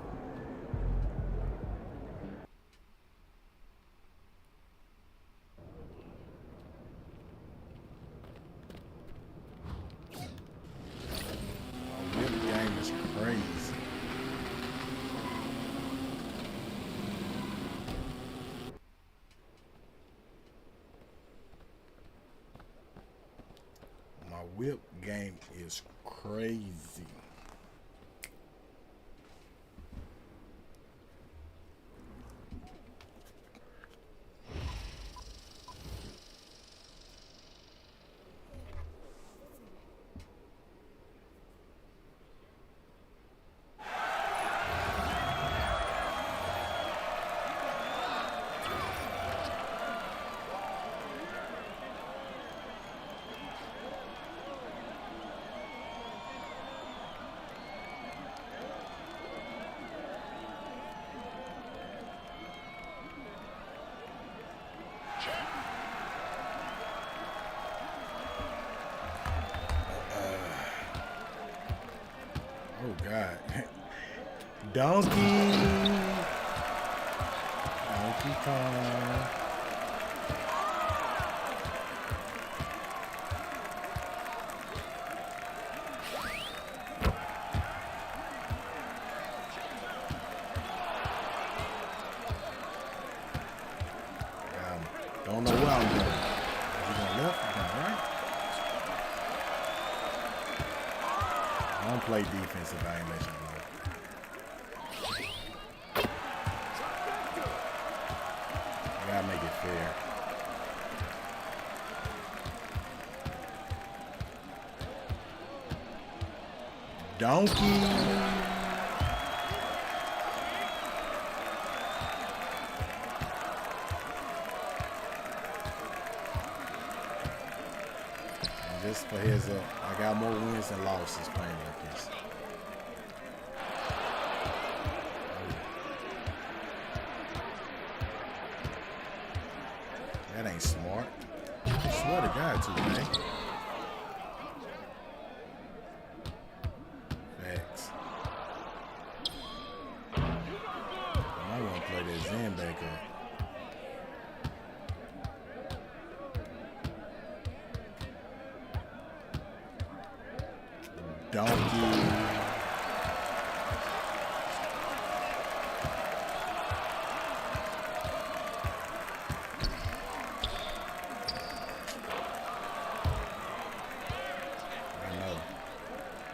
This game is crazy. My whip game is crazy. Oh God. Donkey Kong. Don't know where I'm going. Is he going left? Is he going right? I don't play defense if I ain't let you go. You gotta make it fair. Donkey. Just for heads up, I got more wins than losses playing like this. That ain't smart. I swear to God, too, man. Facts. I want to play that Zen back up. donkey.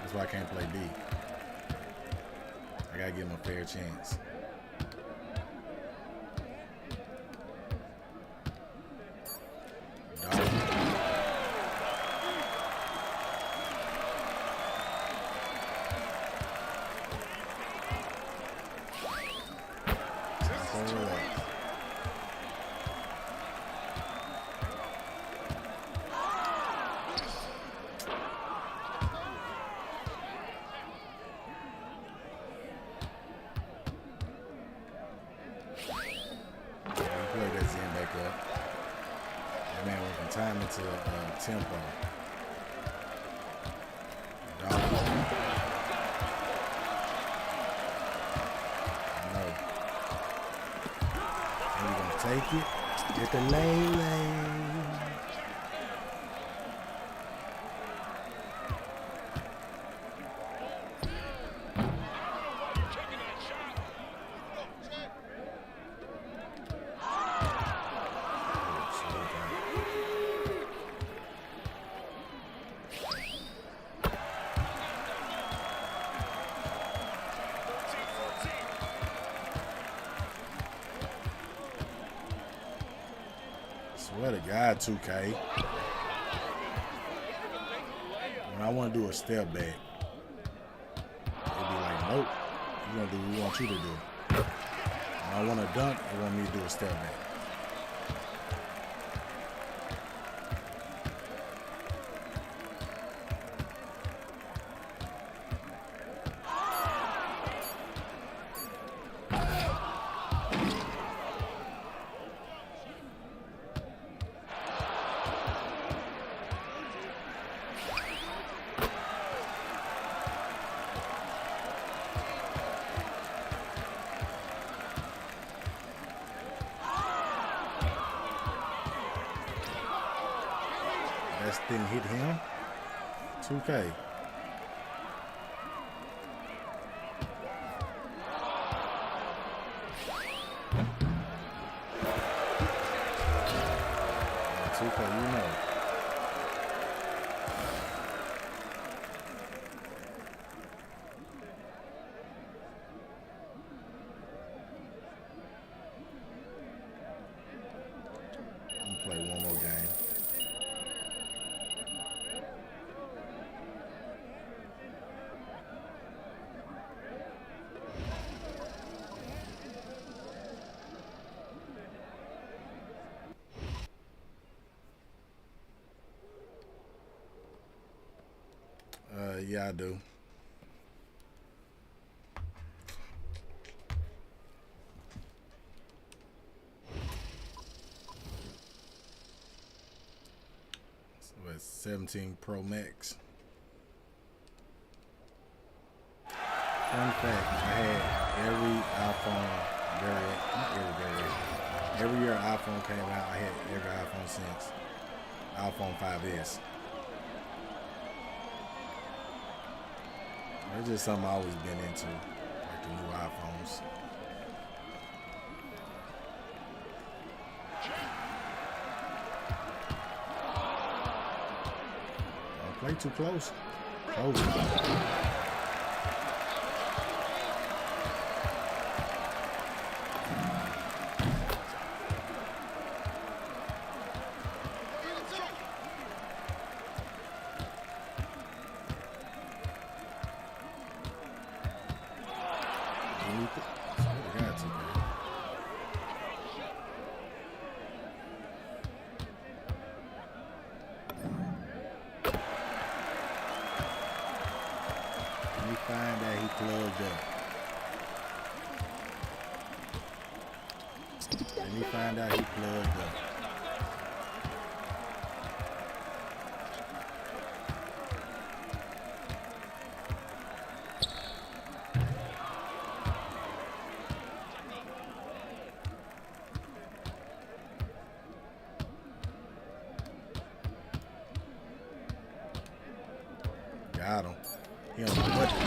That's why I can't play D. I gotta give him a fair chance. Time into tempo. No. And you're gonna take it. Get the lane. Swear to God, 2K. When I want to do a step back, they be like, nope, you're going to do what we want you to do. When I want to dunk, they want me to do a step back. That didn't hit him. 2K. Yeah, 2K, you know. I'm gonna play one more game. Yeah, I do. So it's 17 Pro Max. Fun fact, I had every iPhone every year iPhone came out, I had every iPhone since. iPhone 5S. It's just something I've always been into, like the new iPhones. Don't play too close. Close. Find that he plugged up. Let me find out he plugged up. Got him. He don't know what to do.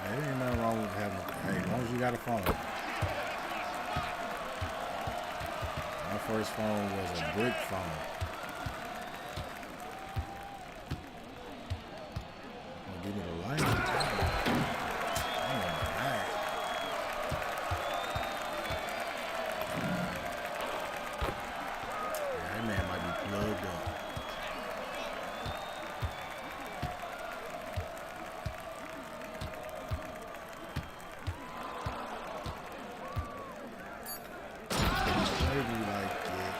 There ain't nothing wrong with having. Hey, as long as you got a phone. My first phone was a brick phone. Give me the line. That man might be plugged up. Maybe like it.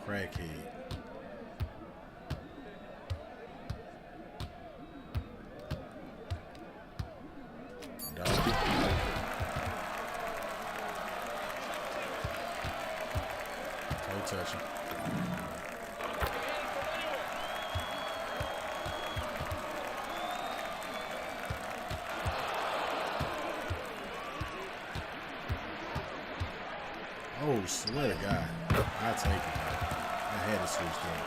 Crackhead. Donkey. No touching. Oh, swear to God. I'll take it. I had to switch that.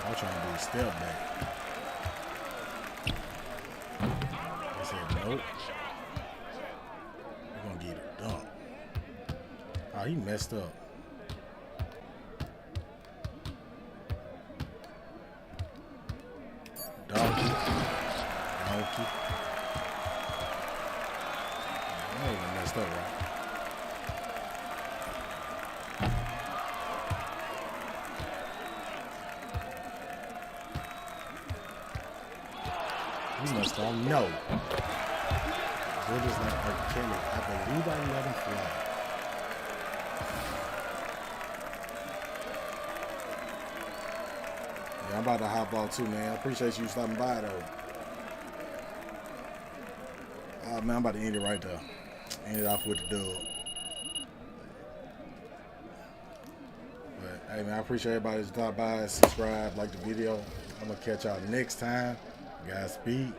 I was trying to do a step back. I said, nope. We're going to get a dunk. Oh, he messed up. Donkey. Donkey. That even messed up, right? He must all know. Good as like R. Kelly. I believe I let him fly. Yeah, I'm about to hop off too, man. I appreciate you stopping by, though. Man, I'm about to end it right there. End it off with the dub. But, hey, man, I appreciate everybody that stopped by, subscribe, like the video. I'm going to catch y'all next time. Godspeed.